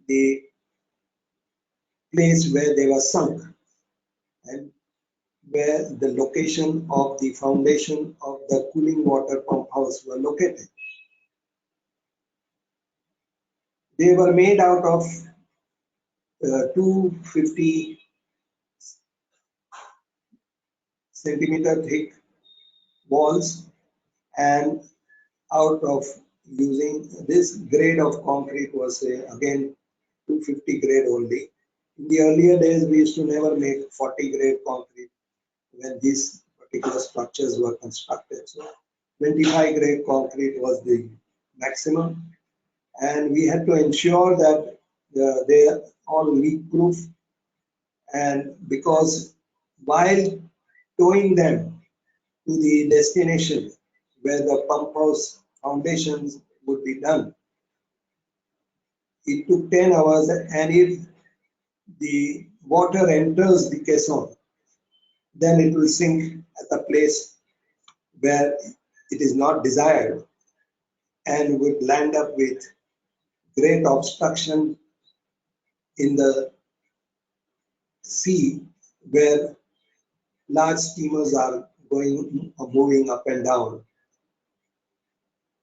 the place where they were sunk and where the location of the foundation of the cooling water pump house were located. They were made out of 250 centimeter thick walls, and out of using this grade of concrete was again 250 grade only. In the earlier days, we used to never make 40 grade concrete when these particular structures were constructed. So 25 grade concrete was the maximum, and we had to ensure that they are all leak proof. And because while towing them to the destination where the pump house foundations would be done, it took 10 hours, and if the water enters the caisson, then it will sink at a place where it is not desired and would land up with great obstruction in the sea, where large steamers are going or moving up and down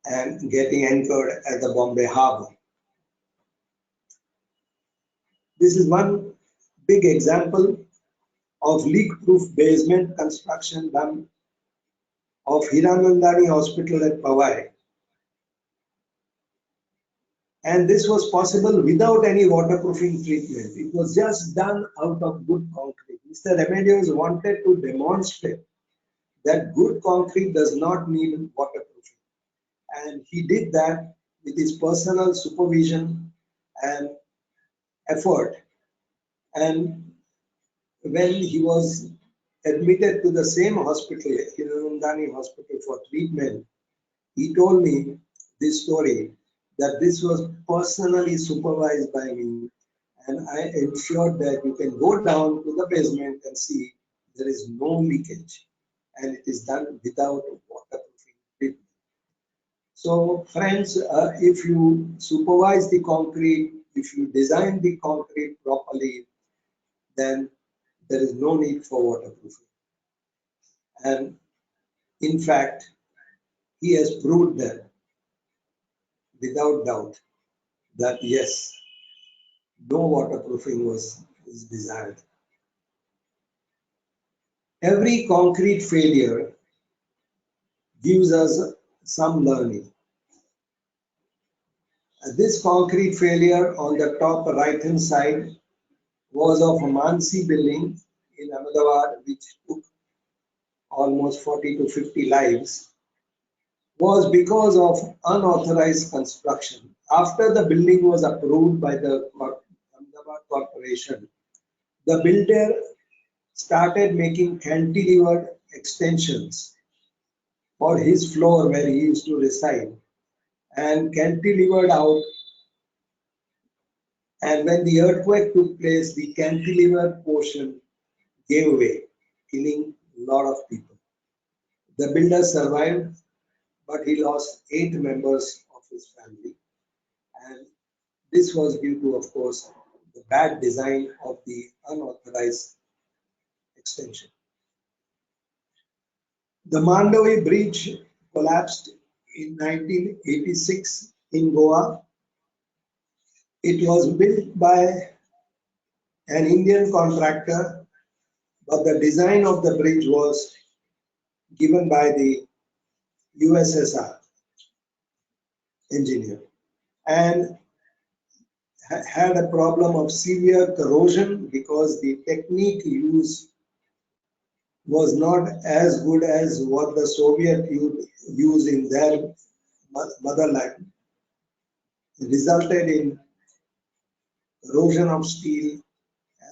and getting anchored at the Bombay harbor. This is one big example of leak-proof basement construction done of Hiranandani Hospital at Powai. And this was possible without any waterproofing treatment. It was just done out of good concrete. Mr. Remedios wanted to demonstrate that good concrete does not need waterproofing. And he did that with his personal supervision and effort. And when he was admitted to the same hospital, Hiranandani Hospital, for treatment, he told me this story, that this was personally supervised by me, and I ensured that you can go down to the basement and see there is no leakage, and it is done without waterproofing treatment. So friends, if you supervise the concrete, if you design the concrete properly, then there is no need for waterproofing. And in fact, he has proved that without doubt that yes, no waterproofing is desired. Every concrete failure gives us some learning. This concrete failure on the top right hand side was of a Mansi building in Ahmedabad, which took almost 40 to 50 lives, was because of unauthorized construction. After the building was approved by the Ahmedabad Corporation, the builder started making cantilevered extensions for his floor where he used to reside, and cantilevered out And when the earthquake took place, the cantilever portion gave way, killing a lot of people. The builder survived, but he lost 8 members of his family. And this was due to, of course, the bad design of the unauthorized extension. The Mandovi Bridge collapsed in 1986 in Goa. It was built by an Indian contractor, but the design of the bridge was given by the USSR engineer and had a problem of severe corrosion because the technique used was not as good as what the Soviet used in their motherland. It resulted in corrosion of steel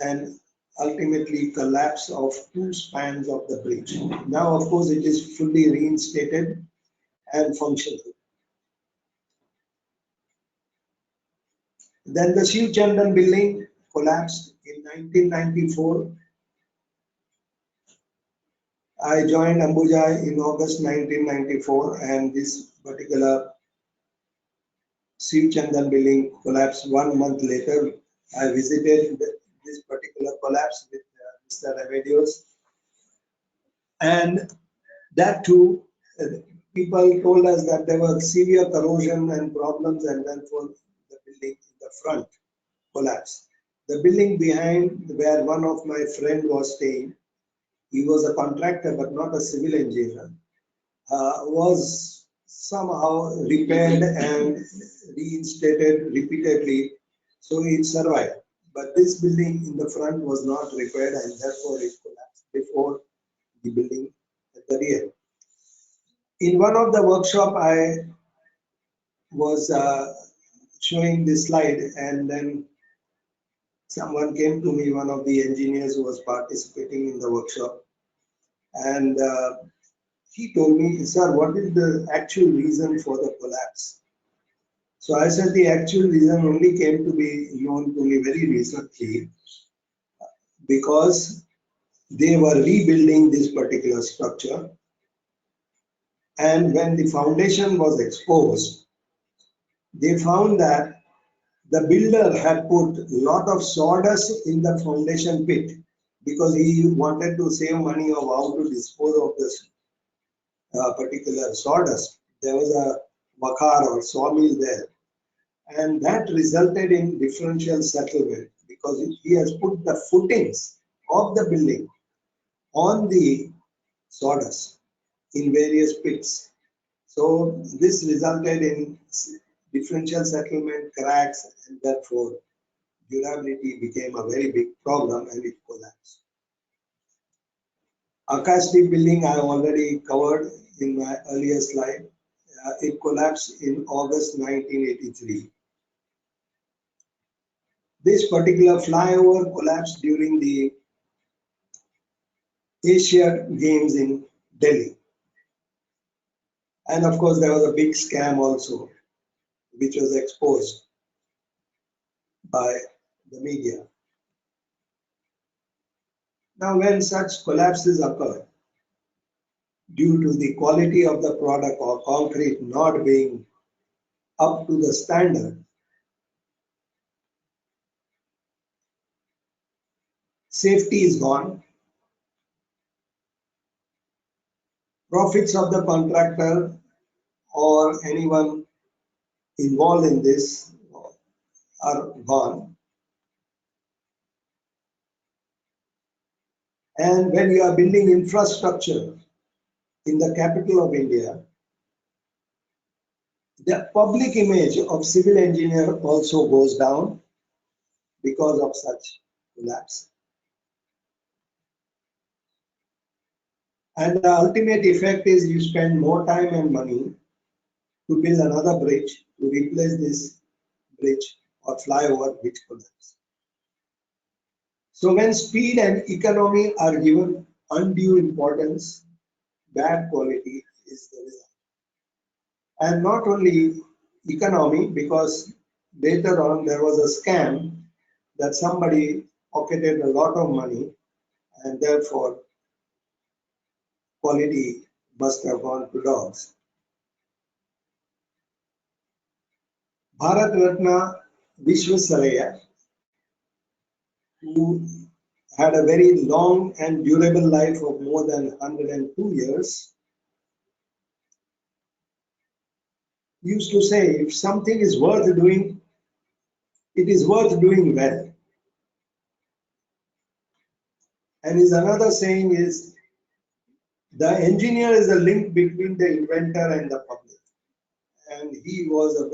and ultimately collapse of 2 spans of the bridge. Now, of course, it is fully reinstated and functional. Then the Shiv Chandan building collapsed in 1994. I joined Ambuja in August 1994, and this particular Shiv Chandan building collapsed 1 month later. I visited this particular collapse with Mr. Remedios, and that too, people told us that there was severe corrosion and problems, and therefore the building in the front collapsed. The building behind, where one of my friend was staying, he was a contractor but not a civil engineer, was somehow repaired and reinstated repeatedly, so it survived. But this building in the front was not repaired, and therefore it collapsed before the building at the rear. In one of the workshop, I was showing this slide, and then someone came to me, one of the engineers who was participating in the workshop, and he told me, "Sir, what is the actual reason for the collapse?" So I said the actual reason only came to be known to me very recently, because they were rebuilding this particular structure, and when the foundation was exposed, they found that the builder had put a lot of sawdust in the foundation pit because he wanted to save money of how to dispose of this particular sawdust. There was a wakar or sawmill there, and that resulted in differential settlement because he has put the footings of the building on the sawdust in various pits. So this resulted in differential settlement, cracks, and therefore durability became a very big problem and it collapsed. Akashdeep building I already covered in my earlier slide. It collapsed in August 1983. This particular flyover collapsed during the Asian Games in Delhi. And of course, there was a big scam also, which was exposed by the media. Now, when such collapses occur, due to the quality of the product or concrete not being up to the standard, safety is gone, profits of the contractor or anyone involved in this are gone. And when you are building infrastructure in the capital of India, the public image of civil engineer also goes down because of such collapse. And the ultimate effect is you spend more time and money to build another bridge to replace this bridge or flyover which collapsed. So when speed and economy are given undue importance, bad quality is the result. And not only economy, because later on there was a scam that somebody pocketed a lot of money and therefore quality must have gone to dogs. Bharat Ratna Vishwasaraya, who had a very long and durable life of more than 102 years, used to say, if something is worth doing, it is worth doing well. And his another saying is, the engineer is a link between the inventor and the public. And he was a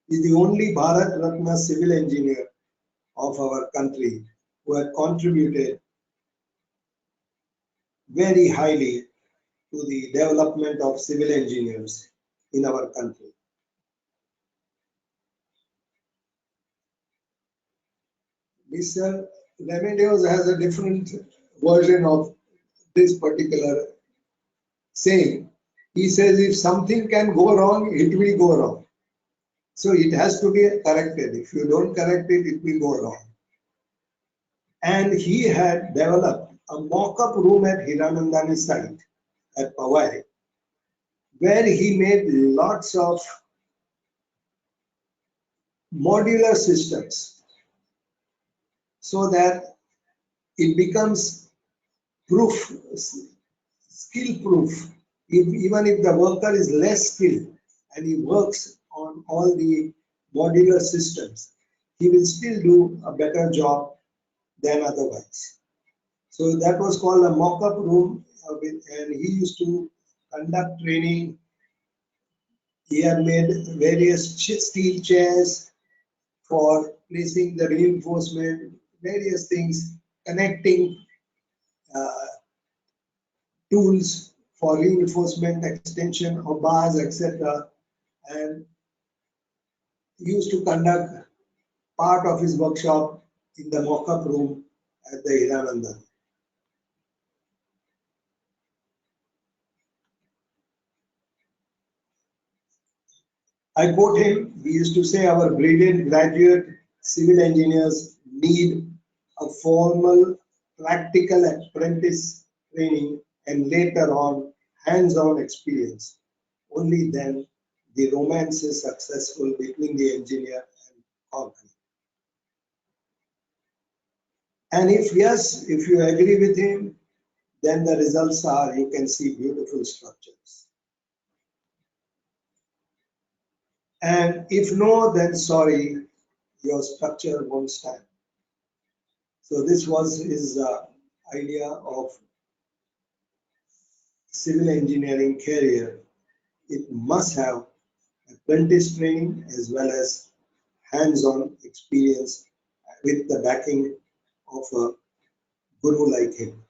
he's the only Bharat Ratna civil engineer of our country who had contributed very highly to the development of civil engineers in our country. Mr. Remedios has a different version of this particular saying. He says if something can go wrong, it will go wrong. So it has to be corrected. If you don't correct it, it will go wrong. And he had developed a mock-up room at Hiranandani site at Powai, where he made lots of modular systems so that it becomes proof, skill proof. Even if the worker is less skilled and he works on all the modular systems, he will still do a better job than otherwise. So that was called a mock-up room, and he used to conduct training. He had made various steel chairs for placing the reinforcement, various things, connecting uh, tools for reinforcement, extension of bars, etc. And used to conduct part of his workshop in the mock-up room at the Hirananda. I quote him, he used to say, our brilliant graduate civil engineers need a formal practical apprentice training and later on hands-on experience. Only then the romance is successful between the engineer and concrete. And if yes, if you agree with him, then the results are you can see beautiful structures. And if no, then sorry, your structure won't stand. So this was his idea of civil engineering career. It must have apprentice training as well as hands-on experience with the backing of a guru like him.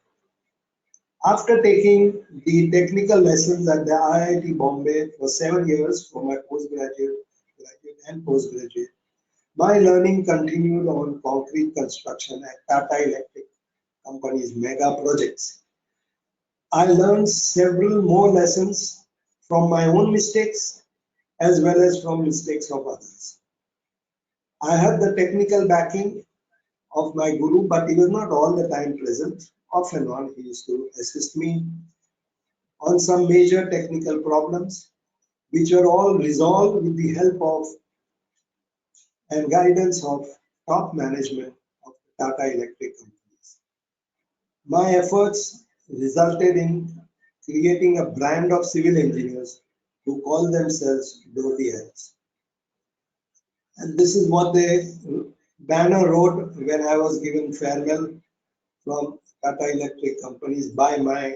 After taking the technical lessons at the IIT Bombay for 7 years for my postgraduate, graduate and postgraduate, my learning continued on concrete construction at Tata Electric Company's mega projects. I learned several more lessons from my own mistakes as well as from mistakes of others. I had the technical backing of my guru, but he was not all the time present. Off and on, he used to assist me on some major technical problems, which were all resolved with the help of and guidance of top management of the Tata Electric companies. My efforts resulted in creating a brand of civil engineers who call themselves Dodians. And this is what the banner wrote when I was given farewell from Tata Electric companies by my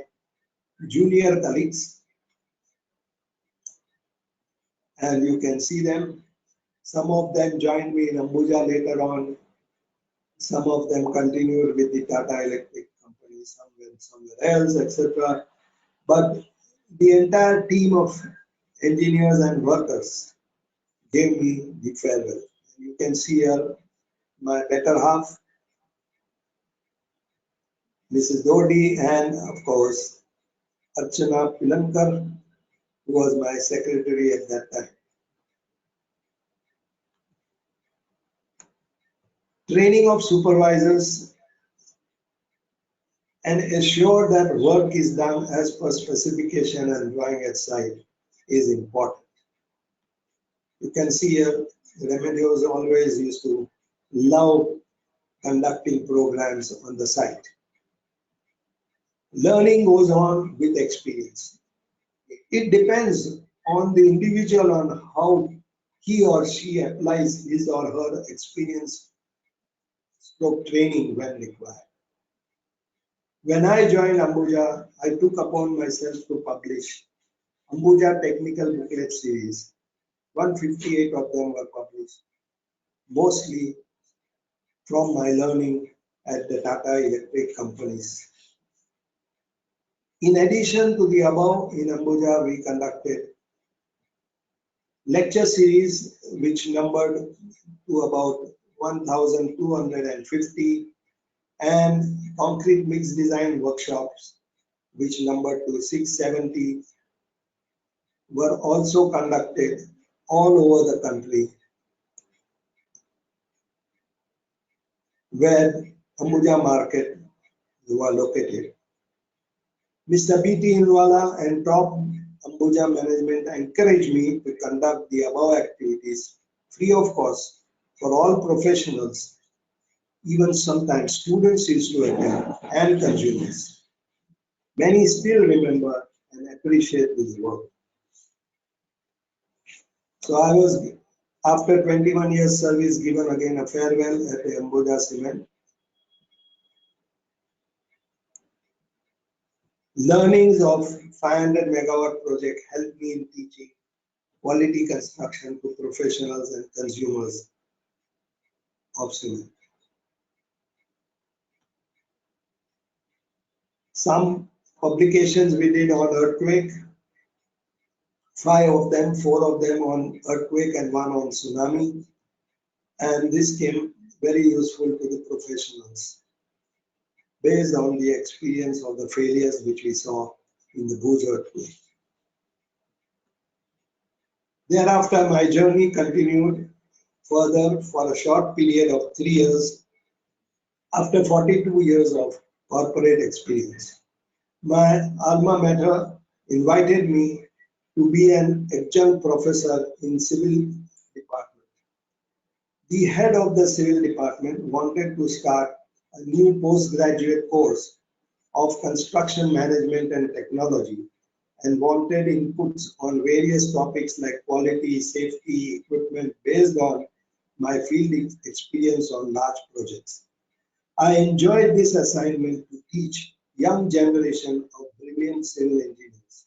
junior colleagues. And you can see them. Some of them joined me in Ambuja later on. Some of them continued with the Tata Electric company, some went somewhere else, etc. But the entire team of engineers and workers gave me the farewell. You can see here my better half, Mrs. Dodi, and of course, Archana Pilankar, who was my secretary at that time. Training of supervisors and ensure that work is done as per specification and drawing at site is important. You can see here, Remedios always used to love conducting programs on the site. Learning goes on with experience. It depends on the individual on how he or she applies his or her experience stroke training when required. When I joined Ambuja, I took upon myself to publish Ambuja Technical Booklet Series. 158 of them were published, mostly from my learning at the Tata Electric companies. In addition to the above, in Ambuja, we conducted lecture series which numbered to about 1,250 and concrete mix design workshops which numbered to 670 were also conducted all over the country where Ambuja market were located. Mr. B.T. Inwala and top Ambuja management encouraged me to conduct the above activities free of cost for all professionals. Even sometimes students used to attend and consumers. Many still remember and appreciate this work. So I was, after 21 years service, given again a farewell at the Ambuja Cement. Learnings of 500 megawatt project helped me in teaching quality construction to professionals and consumers of cement. Some publications we did on earthquake, 5 of them, 4 of them on earthquake and 1 on tsunami. And this came very useful to the professionals based on the experience of the failures which we saw in the Bhuj earthquake. Thereafter, my journey continued further for a short period of 3 years after 42 years of corporate experience. My alma mater invited me to be an adjunct professor in civil department. The head of the civil department wanted to start a new postgraduate course of construction management and technology and wanted inputs on various topics like quality, safety, equipment based on my field experience on large projects. I enjoyed this assignment to teach young generation of brilliant civil engineers.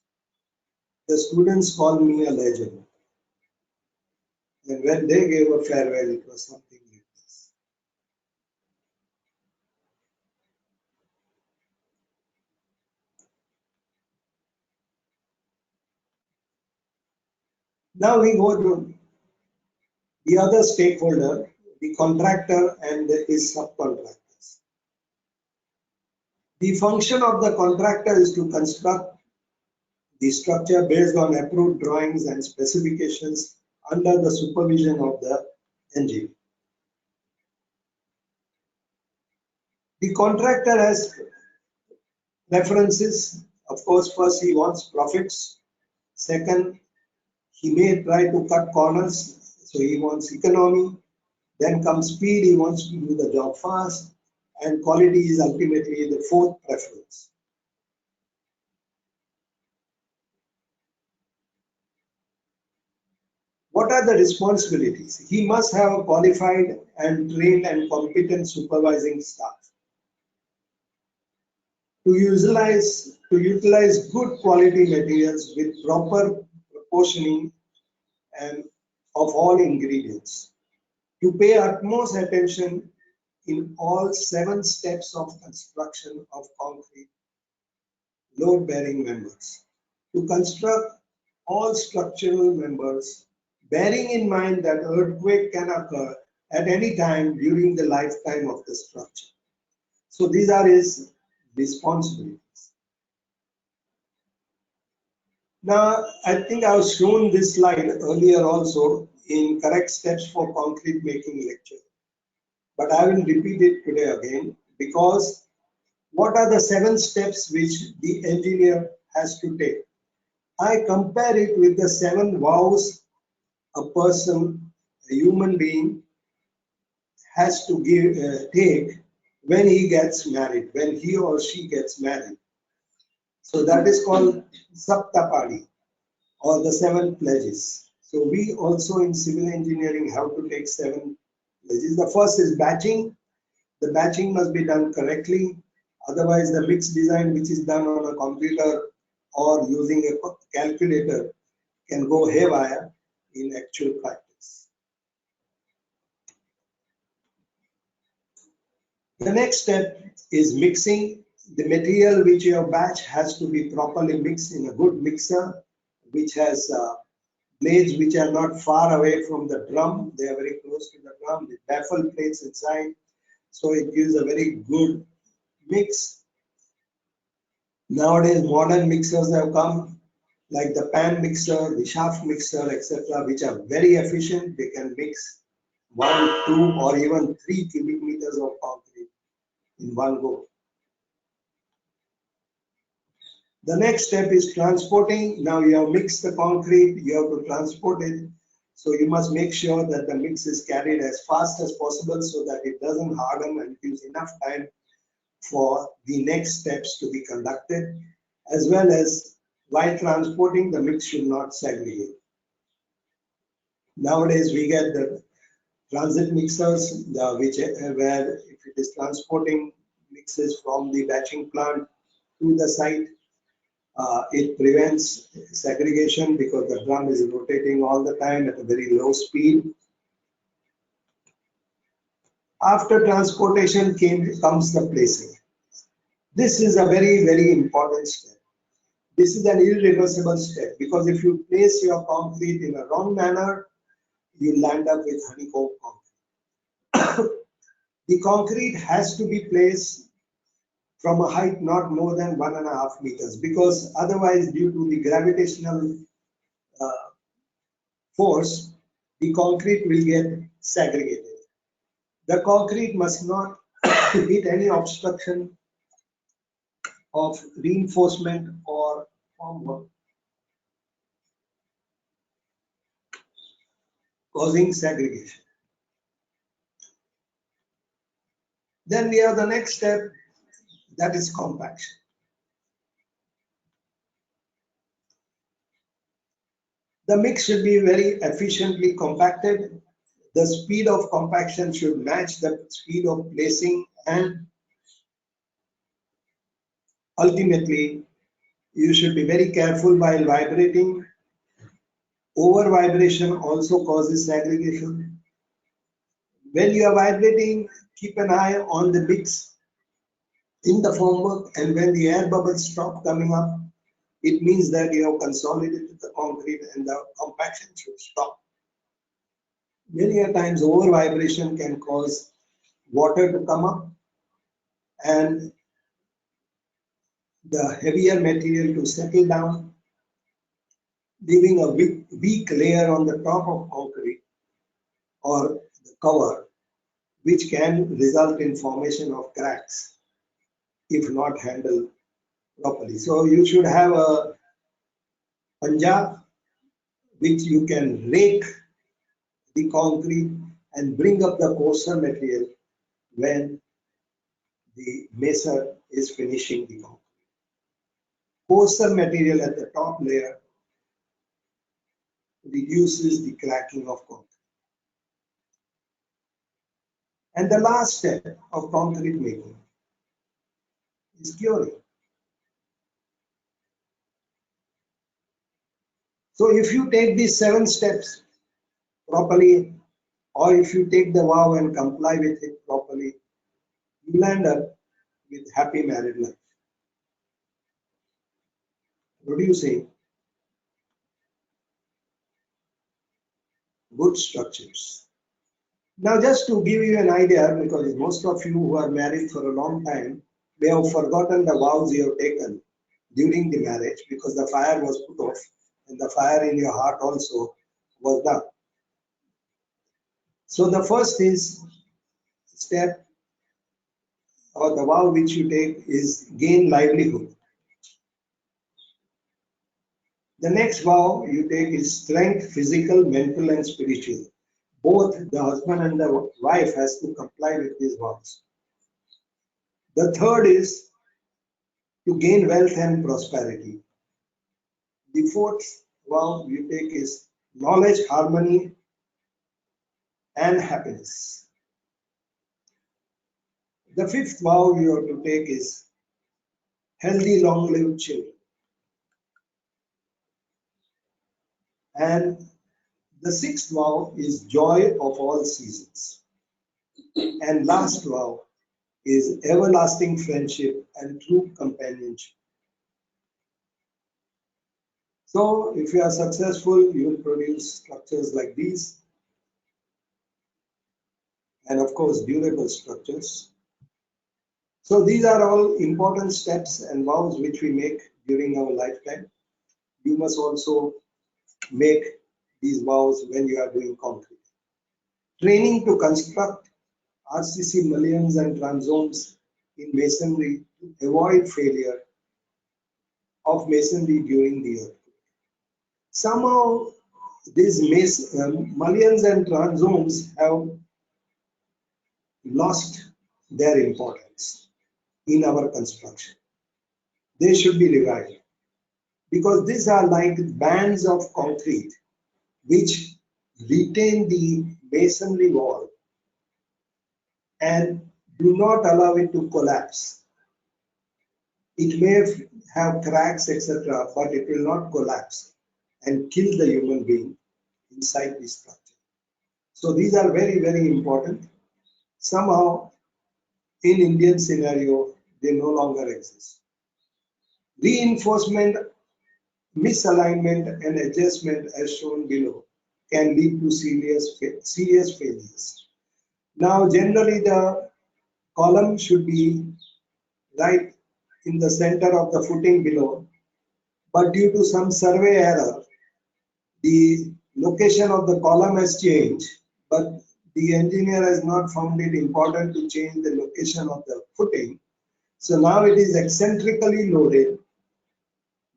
The students called me a legend. And when they gave a farewell, it was something like this. Now we go to the other stakeholder, the contractor and his subcontractors. The function of the contractor is to construct the structure based on approved drawings and specifications under the supervision of the engineer. The contractor has preferences. Of course, first he wants profits. Second, he may try to cut corners, so he wants economy. Then comes speed, he wants to do the job fast. And quality is ultimately the fourth preference. What are the responsibilities? He must have a qualified and trained and competent supervising staff. To utilize good quality materials with proper proportioning and of all ingredients. To pay utmost attention in all 7 steps of construction of concrete load-bearing members. To construct all structural members, bearing in mind that earthquake can occur at any time during the lifetime of the structure. So these are his responsibilities. Now, I think I've shown this slide earlier also in correct steps for concrete making lecture. but I will repeat it today again, because what are the 7 steps which the engineer has to take? I compare it with the 7 vows a person, a human being, has to take when he gets married, when he or she gets married. So that is called Saptapadi, or the 7 pledges. So we also in civil engineering have to take 7 pledges. The first is batching. The batching must be done correctly. Otherwise, the mix design, which is done on a computer or using a calculator, can go haywire in actual practice. The next step is mixing. The material which you have batched has to be properly mixed in a good mixer, which has blades which are not far away from the drum. They are very close to the drum with baffle plates inside. So it gives a very good mix. Nowadays, modern mixers have come, like the pan mixer, the shaft mixer, etc., which are very efficient. They can mix 1, 2, or even 3 cubic meters of concrete in one go. The next step is transporting. Now you have mixed the concrete, you have to transport it. So you must make sure that the mix is carried as fast as possible so that it doesn't harden and gives enough time for the next steps to be conducted, as well as while transporting, the mix should not segregate. Nowadays we get the transit mixers, where if it is transporting mixes from the batching plant to the site, it prevents segregation because the drum is rotating all the time at a very low speed. After transportation comes the placing. This is a very, very important step. This is an irreversible step, because if you place your concrete in a wrong manner, you land up with honeycomb concrete. The concrete has to be placed from a height not more than 1.5 meters, because otherwise, due to the gravitational force, the concrete will get segregated. The concrete must not hit any obstruction of reinforcement or formwork, causing segregation. Then we have the next step, that is compaction. The mix should be very efficiently compacted. The speed of compaction should match the speed of placing, and ultimately you should be very careful while vibrating. Over vibration also causes segregation. When you are vibrating, keep an eye on the mix in the formwork, and when the air bubbles stop coming up, it means that you have consolidated the concrete and the compaction should stop. Many a times over vibration can cause water to come up and the heavier material to settle down, leaving a weak layer on the top of concrete or the cover, which can result in formation of cracks if not handled properly. So you should have a panja which you can rake the concrete and bring up the coarser material when the mason is finishing the concrete. Coarser material at the top layer reduces the cracking of concrete. And the last step of concrete making is curing. So if you take these 7 steps properly, or if you take the vow and comply with it properly, you land up with happy married life, producing good structures. Now, just to give you an idea, because most of you who are married for a long time may have forgotten the vows you have taken during the marriage, because the fire was put off and the fire in your heart also was done. So the first is step or the vow which you take is gain livelihood. The next vow you take is strength, physical, mental, and spiritual. Both the husband and the wife has to comply with these vows. The third is to gain wealth and prosperity. The fourth vow you take is knowledge, harmony, and happiness. The fifth vow you have to take is healthy, long-lived children. And the sixth vow is joy of all seasons. And last vow is everlasting friendship and true companionship. So if you are successful, you will produce structures like these, and of course durable structures. So these are all important steps and vows which we make during our lifetime. You must also make these vows when you are doing concrete. Training to construct RCC mullions and transomes in masonry to avoid failure of masonry during the earthquake. Somehow these mullions and transomes have lost their importance in our construction. They should be revived because these are like bands of concrete which retain the masonry wall and do not allow it to collapse. It may have cracks, etc., but it will not collapse and kill the human being inside the structure. So these are very, very important. Somehow, in Indian scenario, they no longer exist. Reinforcement, misalignment, and adjustment, as shown below, can lead to serious failures. Now, generally, the column should be right in the center of the footing below, but due to some survey error, the location of the column has changed, but the engineer has not found it important to change the location of the footing. So now it is eccentrically loaded.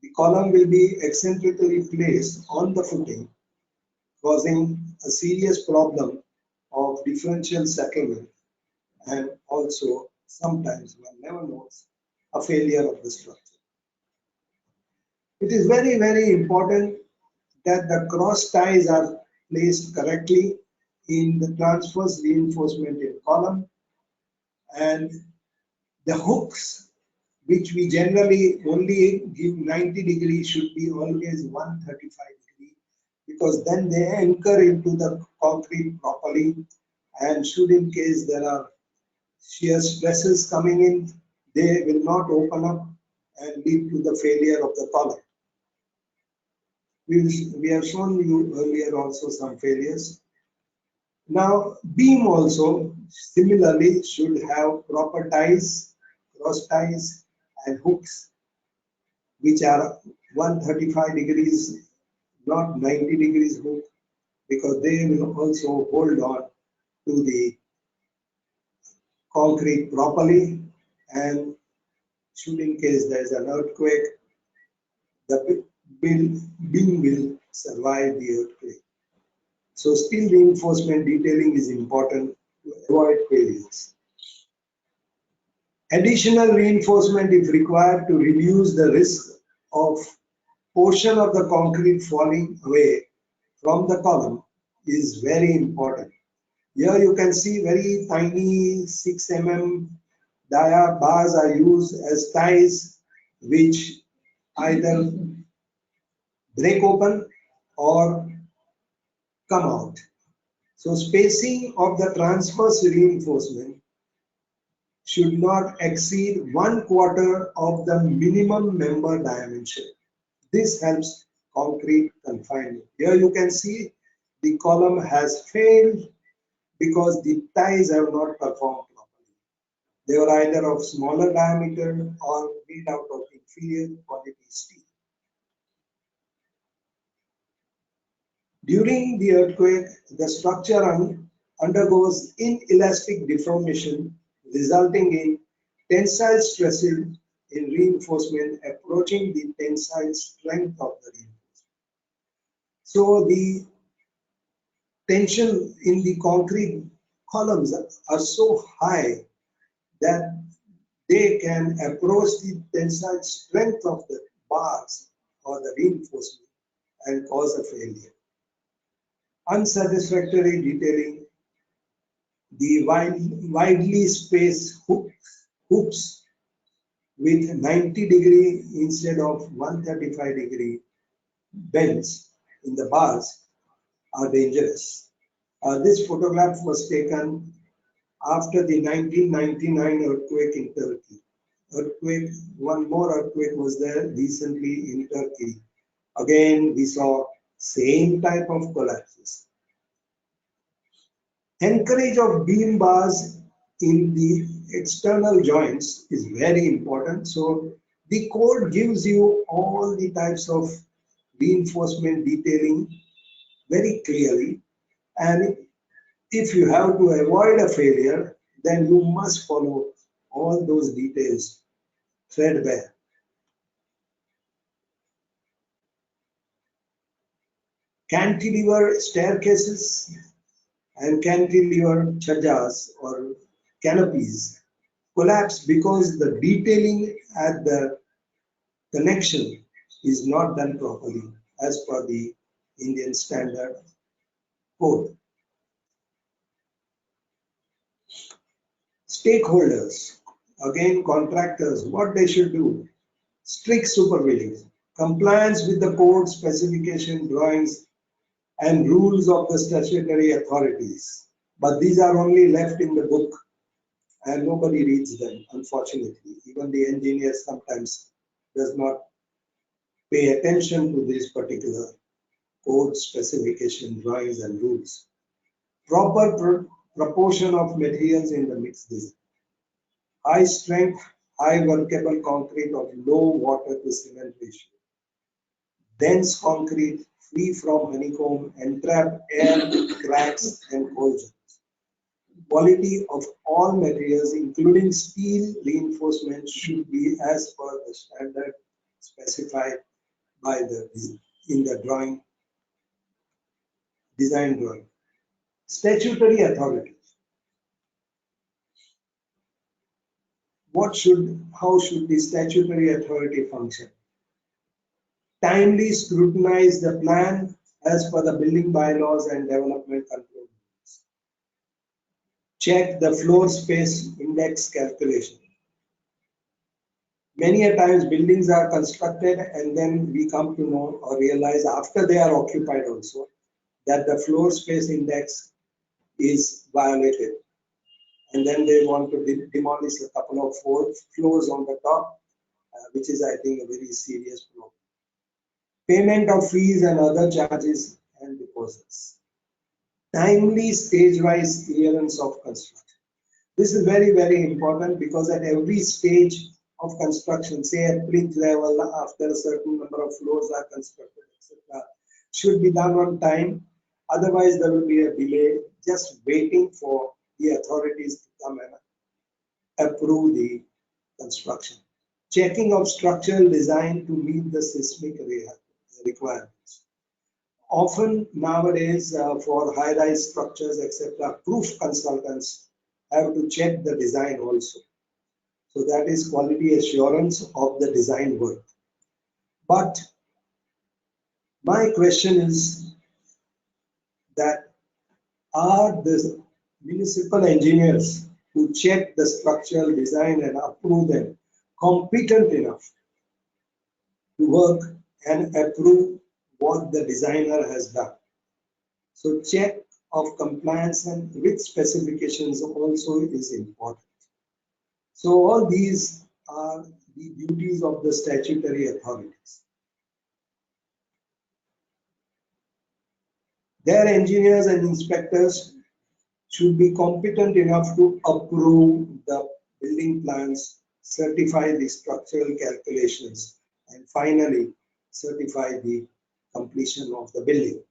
The column will be eccentrically placed on the footing, causing a serious problem of differential settlement and also sometimes, one never knows, a failure of the structure. It is very, very important that the cross ties are placed correctly in the transverse reinforcement in column, and the hooks which we generally only give 90 degrees should be always 135 degree, because then they anchor into the concrete properly, and should in case there are shear stresses coming in, they will not open up and lead to the failure of the column. We have shown you earlier also some failures. Now, beam also similarly should have proper ties, cross ties, and hooks, which are 135 degrees, not 90 degrees hook, because they will also hold on to the concrete properly, and should in case there is an earthquake, the beam will survive the earthquake. So steel reinforcement detailing is important to avoid failures. Additional reinforcement if required to reduce the risk of portion of the concrete falling away from the column is very important. Here you can see very tiny 6 mm dia bars are used as ties which either break open or come out. So spacing of the transverse reinforcement should not exceed 1/4 of the minimum member dimension. This helps concrete confinement. Here you can see the column has failed because the ties have not performed properly. They were either of smaller diameter or made out of inferior quality steel. During the earthquake, the structure undergoes inelastic deformation, resulting in tensile stresses in reinforcement approaching the tensile strength of the reinforcement. So the tension in the concrete columns are so high that they can approach the tensile strength of the bars or the reinforcement and cause a failure. Unsatisfactory detailing, the widely spaced hoops with 90-degree instead of 135-degree bends in the bars are dangerous. This photograph was taken after the 1999 earthquake in Turkey. One more earthquake was there recently in Turkey. Again, we saw same type of collapses. Anchorage of beam bars in the external joints is very important. So the code gives you all the types of reinforcement detailing very clearly, and if you have to avoid a failure, then you must follow all those details threadbare. Cantilever staircases and cantilever chhajas or canopies collapse because the detailing at the connection is not done properly as per the Indian standard code. Stakeholders, again contractors, what they should do: strict supervision, compliance with the code specification, drawings and rules of the statutory authorities. But these are only left in the book and nobody reads them, unfortunately. Even the engineer sometimes does not pay attention to these particular code specification, drawings and rules. Proper proportion of materials in the mixed design. High strength, high workable concrete of low water to cement ratio. Dense concrete free from honeycomb, entrap air, cracks and corrosion. Quality of all materials, including steel reinforcement, should be as per the standard specified by in the drawing, design drawing. Statutory authority. How should the statutory authority function? Timely scrutinize the plan as per the building bylaws and development control rules. Check the floor space index calculation. Many a times buildings are constructed and then we come to know or realize after they are occupied also that the floor space index is violated. And then they want to demolish a couple of floors on the top, which is, I think, a very serious problem. Payment of fees and other charges and deposits. Timely stage-wise clearance of construction. This is very, very important because at every stage of construction, say at plinth level, after a certain number of floors are constructed, etc., should be done on time. Otherwise, there will be a delay just waiting for the authorities to come and approve the construction. Checking of structural design to meet the seismic requirements. Often nowadays, for high-rise structures, etc., proof consultants have to check the design also. So that is quality assurance of the design work. But my question is that are the municipal engineers who check the structural design and approve them competent enough to work and approve what the designer has done? So check of compliance and with specifications also is important. So all these are the duties of the statutory authorities. Their engineers and inspectors should be competent enough to approve the building plans, certify the structural calculations, and finally certify the completion of the building.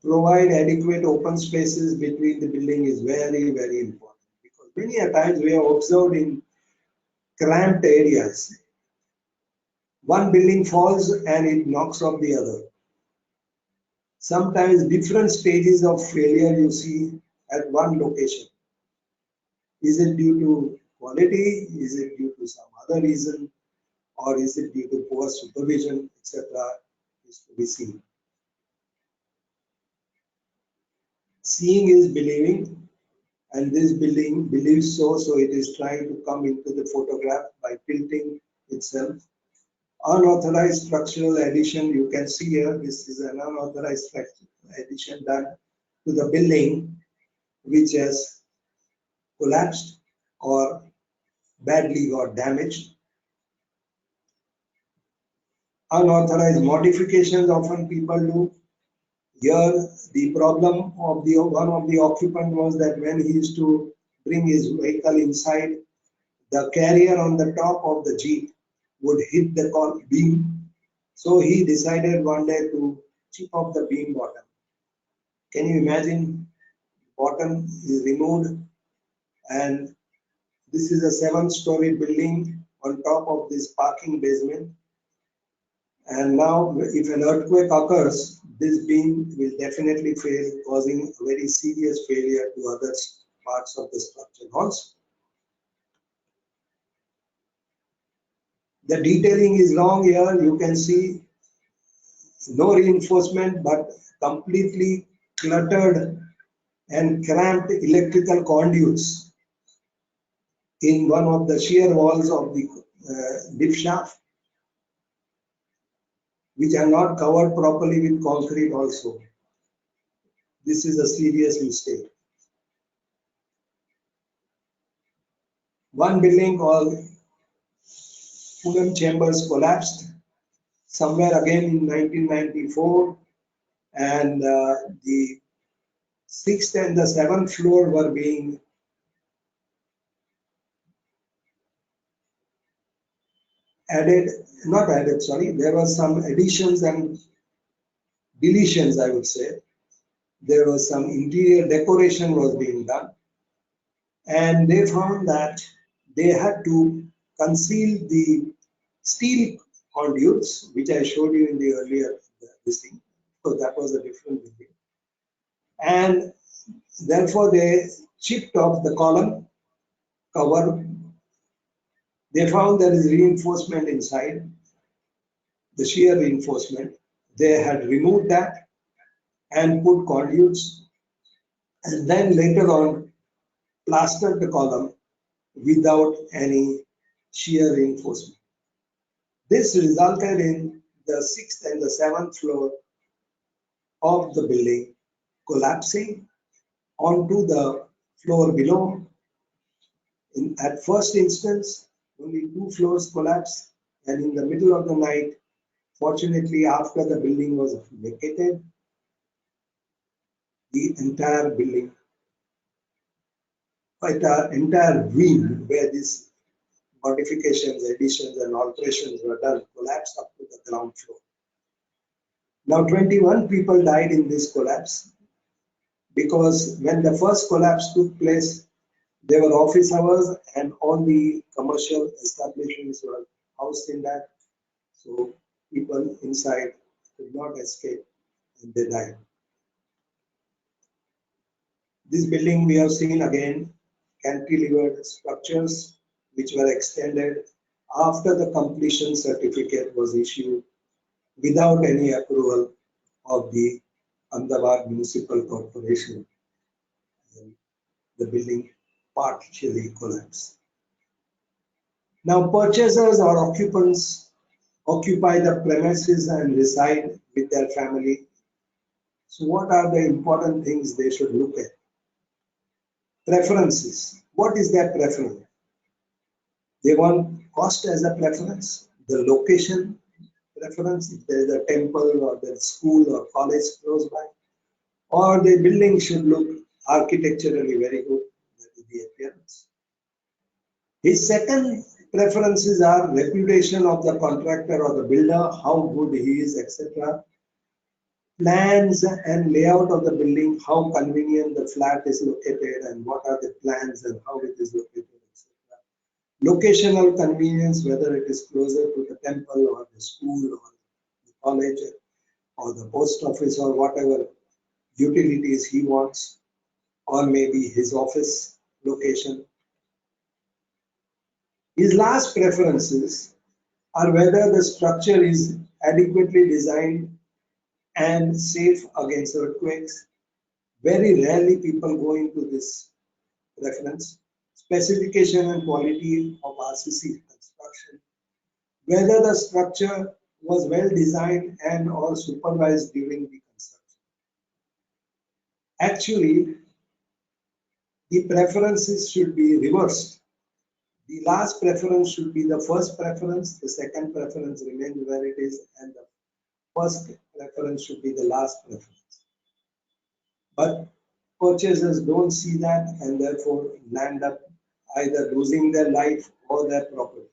provide adequate open spaces between the building is very, very important. Because many a times we have observed in cramped areas, one building falls and it knocks off the other. Sometimes different stages of failure you see at one location. Is it due to quality? Is it due to some other reason? Or is it due to poor supervision, etc.? Is to be seen. Seeing is believing, and this building believes so, so it is trying to come into the photograph by tilting itself. Unauthorized structural addition, you can see here, this is an unauthorized structural addition done to the building which has collapsed or badly got damaged. Unauthorized modifications often people do. Here, the problem of the one of the occupant was that when he used to bring his vehicle inside, the carrier on the top of the Jeep would hit the beam. So he decided one day to chip off the beam bottom. Can you imagine? Bottom is removed, and this is a 7-story building on top of this parking basement. And now, if an earthquake occurs, this beam will definitely fail, causing a very serious failure to other parts of the structure also. The detailing is long here. You can see no reinforcement, but completely cluttered and cramped electrical conduits in one of the shear walls of the lift shaft, which are not covered properly with concrete also. This is a serious mistake. One building called Fulham Chambers collapsed somewhere again in 1994, and the 6th and the 7th floor were being added, not added, sorry, there were some additions and deletions, I would say. There was some interior decoration was being done, and they found that they had to conceal the steel conduits, which I showed you in the earlier this thing, because that was a different building. And therefore, they chipped off the column cover. They found there is reinforcement inside, the shear reinforcement. They had removed that and put conduits, and then later on plastered the column without any shear reinforcement. This resulted in the 6th and the 7th floor of the building collapsing onto the floor below. At first instance, only 2 floors collapsed, and in the middle of the night, fortunately, after the building was vacated, the entire building, entire wing where these modifications, additions, and alterations were done collapsed up to the ground floor. Now, 21 people died in this collapse because when the first collapse took place, there were office hours and all the commercial establishments were housed in that. So people inside could not escape and they died. This building we have seen again cantilevered structures which were extended after the completion certificate was issued without any approval of the Ahmedabad Municipal Corporation. And the building partially collapsed. Now purchasers or occupants occupy the premises and reside with their family. So what are the important things they should look at? Preferences. What is their preference? They want cost as a preference, the location preference, if there is a temple or there is school or college close by, or the building should look architecturally very good, that is the appearance. His second preferences are reputation of the contractor or the builder, how good he is, etc. plans and layout of the building, how convenient the flat is located and what are the plans and how it is located, etc. Locational convenience, whether it is closer to the temple or the school or the college or the post office or whatever utilities he wants, or maybe his office location. His last preferences are whether the structure is adequately designed and safe against earthquakes. Very rarely people go into this reference. Specification and quality of RCC construction. Whether the structure was well designed and or supervised during the construction. Actually, the preferences should be reversed. The last preference should be the first preference, the second preference remains where it is, and the first preference should be the last preference. But purchasers don't see that and therefore land up either losing their life or their property.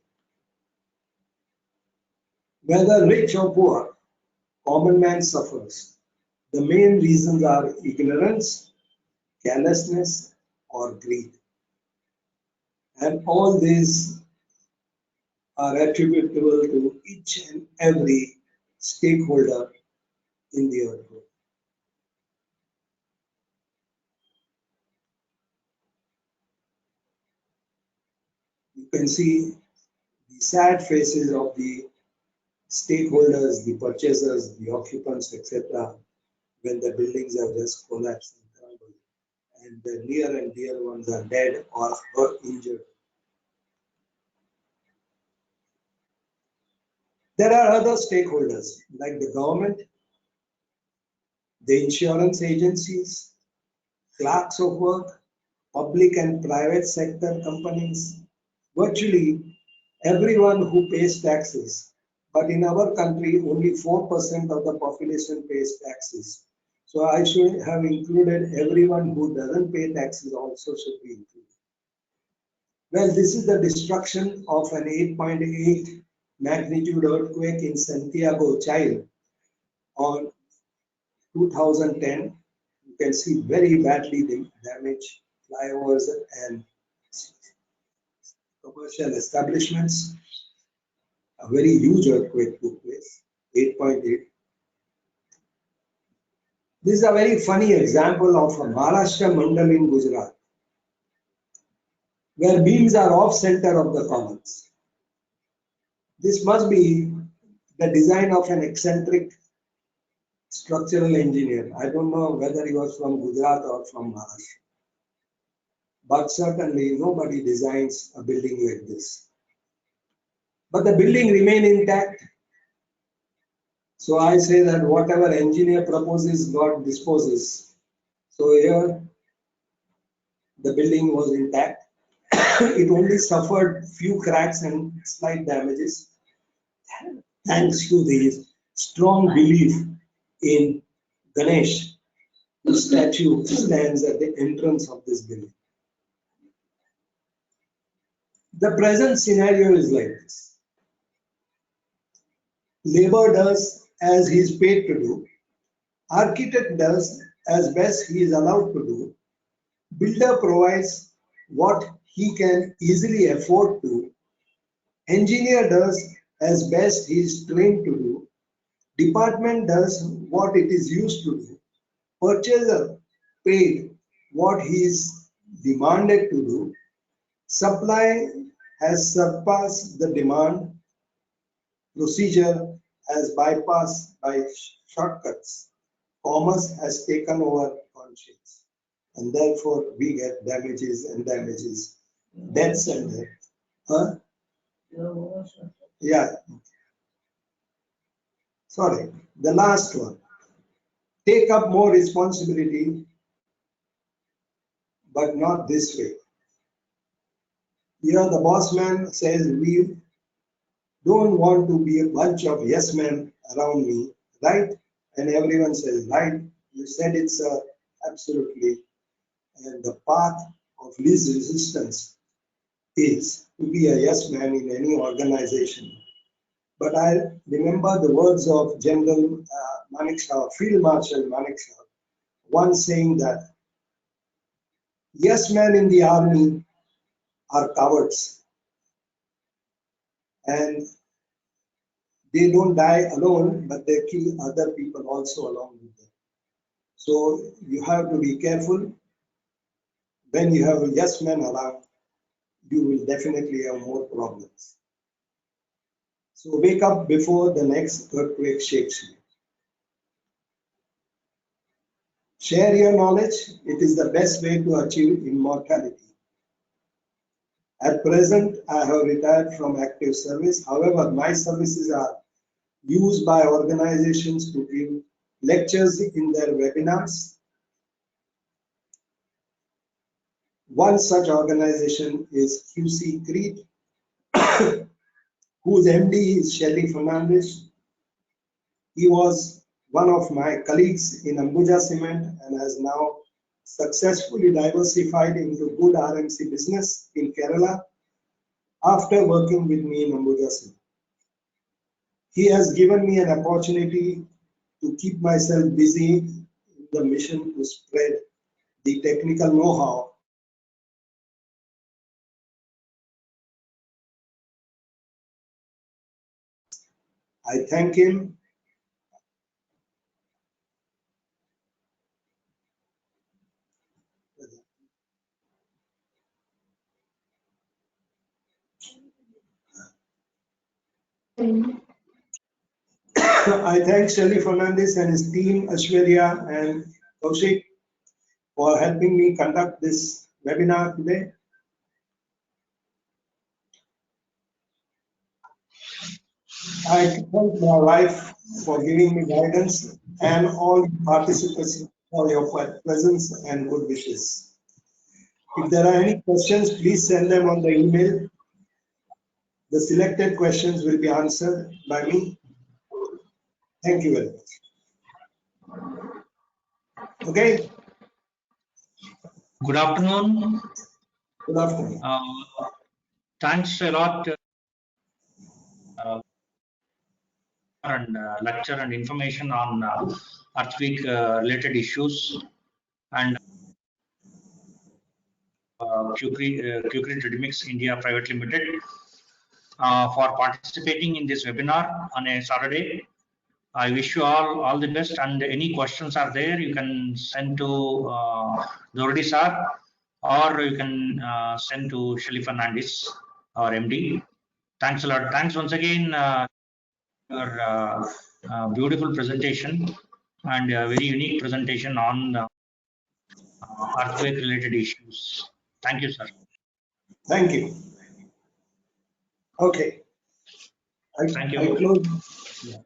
Whether rich or poor, common man suffers. The main reasons are ignorance, carelessness, or greed. And all these are attributable to each and every stakeholder in the earthquake. You can see the sad faces of the stakeholders, the purchasers, the occupants, etc., when the buildings have just collapsed and crumbled, and the near and dear ones are dead or hurt, injured. There are other stakeholders like the government, the insurance agencies, clerks of work, public and private sector companies, virtually everyone who pays taxes. But in our country, only 4% of the population pays taxes. So I should have included everyone who doesn't pay taxes also should be included. Well, this is the destruction of an 8.8 magnitude earthquake in Santiago, Chile on 2010. You can see very badly damaged flyovers and commercial establishments. A very huge earthquake took place, 8.8. This is a very funny example of a Maharashtra mandal in Gujarat, where beams are off center of the columns. This must be the design of an eccentric structural engineer. I don't know whether he was from Gujarat or from Maharashtra. But certainly nobody designs a building like this. But the building remained intact. So I say that whatever engineer proposes, God disposes. So here the building was intact. It only suffered few cracks and slight damages thanks to the strong belief in Ganesh, whose statue stands at the entrance of this building. The present scenario is like this. Labor does as he is paid to do. Architect does as best he is allowed to do. Builder provides what he can easily afford to. Engineer does as best he is trained to do. Department does what it is used to do. Purchaser paid what he is demanded to do. Supply has surpassed the demand. Procedure has bypassed by shortcuts. Commerce has taken over conscience. And therefore we get damages and damages, deaths and death. Huh? Yeah. Sorry. The last one. Take up more responsibility, but not this way. Here the boss man says, we don't want to be a bunch of yes men around me, right? And everyone says, right. You said it's absolutely. And the path of least resistance is to be a yes man in any organization. But I remember the words of General Manekshaw, Field Marshal Manekshaw, once saying that yes men in the army are cowards and they don't die alone, but they kill other people also along with them. So you have to be careful. When you have yes men around, you will definitely have more problems. So wake up before the next earthquake shakes you. Share your knowledge. It is the best way to achieve immortality. At present, I have retired from active service. However, my services are used by organizations to give lectures in their webinars. One such organization is Qcrete, whose MD is Shelly Fernandez. He was one of my colleagues in Ambuja Cement and has now successfully diversified into good RMC business in Kerala after working with me in Ambuja Cement. He has given me an opportunity to keep myself busy in the mission to spread the technical know-how. I thank him. I thank Shelly Fernandez and his team, Ashwarya and Kaushik, for helping me conduct this webinar today. I thank my wife for giving me guidance and all participants for your presence and good wishes. If there are any questions, please send them on the email. The selected questions will be answered by me. Thank you very much. Okay, Good afternoon. good afternoon. Thanks a lot and lecture and information on earthquake related issues and Qcrete India Private Limited for participating in this webinar on a Saturday. I wish you all the best, and any questions are there, you can send to Dordi sir, or you can send to Shelly Fernandez, our MD. Thanks a lot. Thanks once again. Your beautiful presentation and a very unique presentation on earthquake related issues. Thank you, sir. Thank you. Okay. Thank you. I close. Yeah.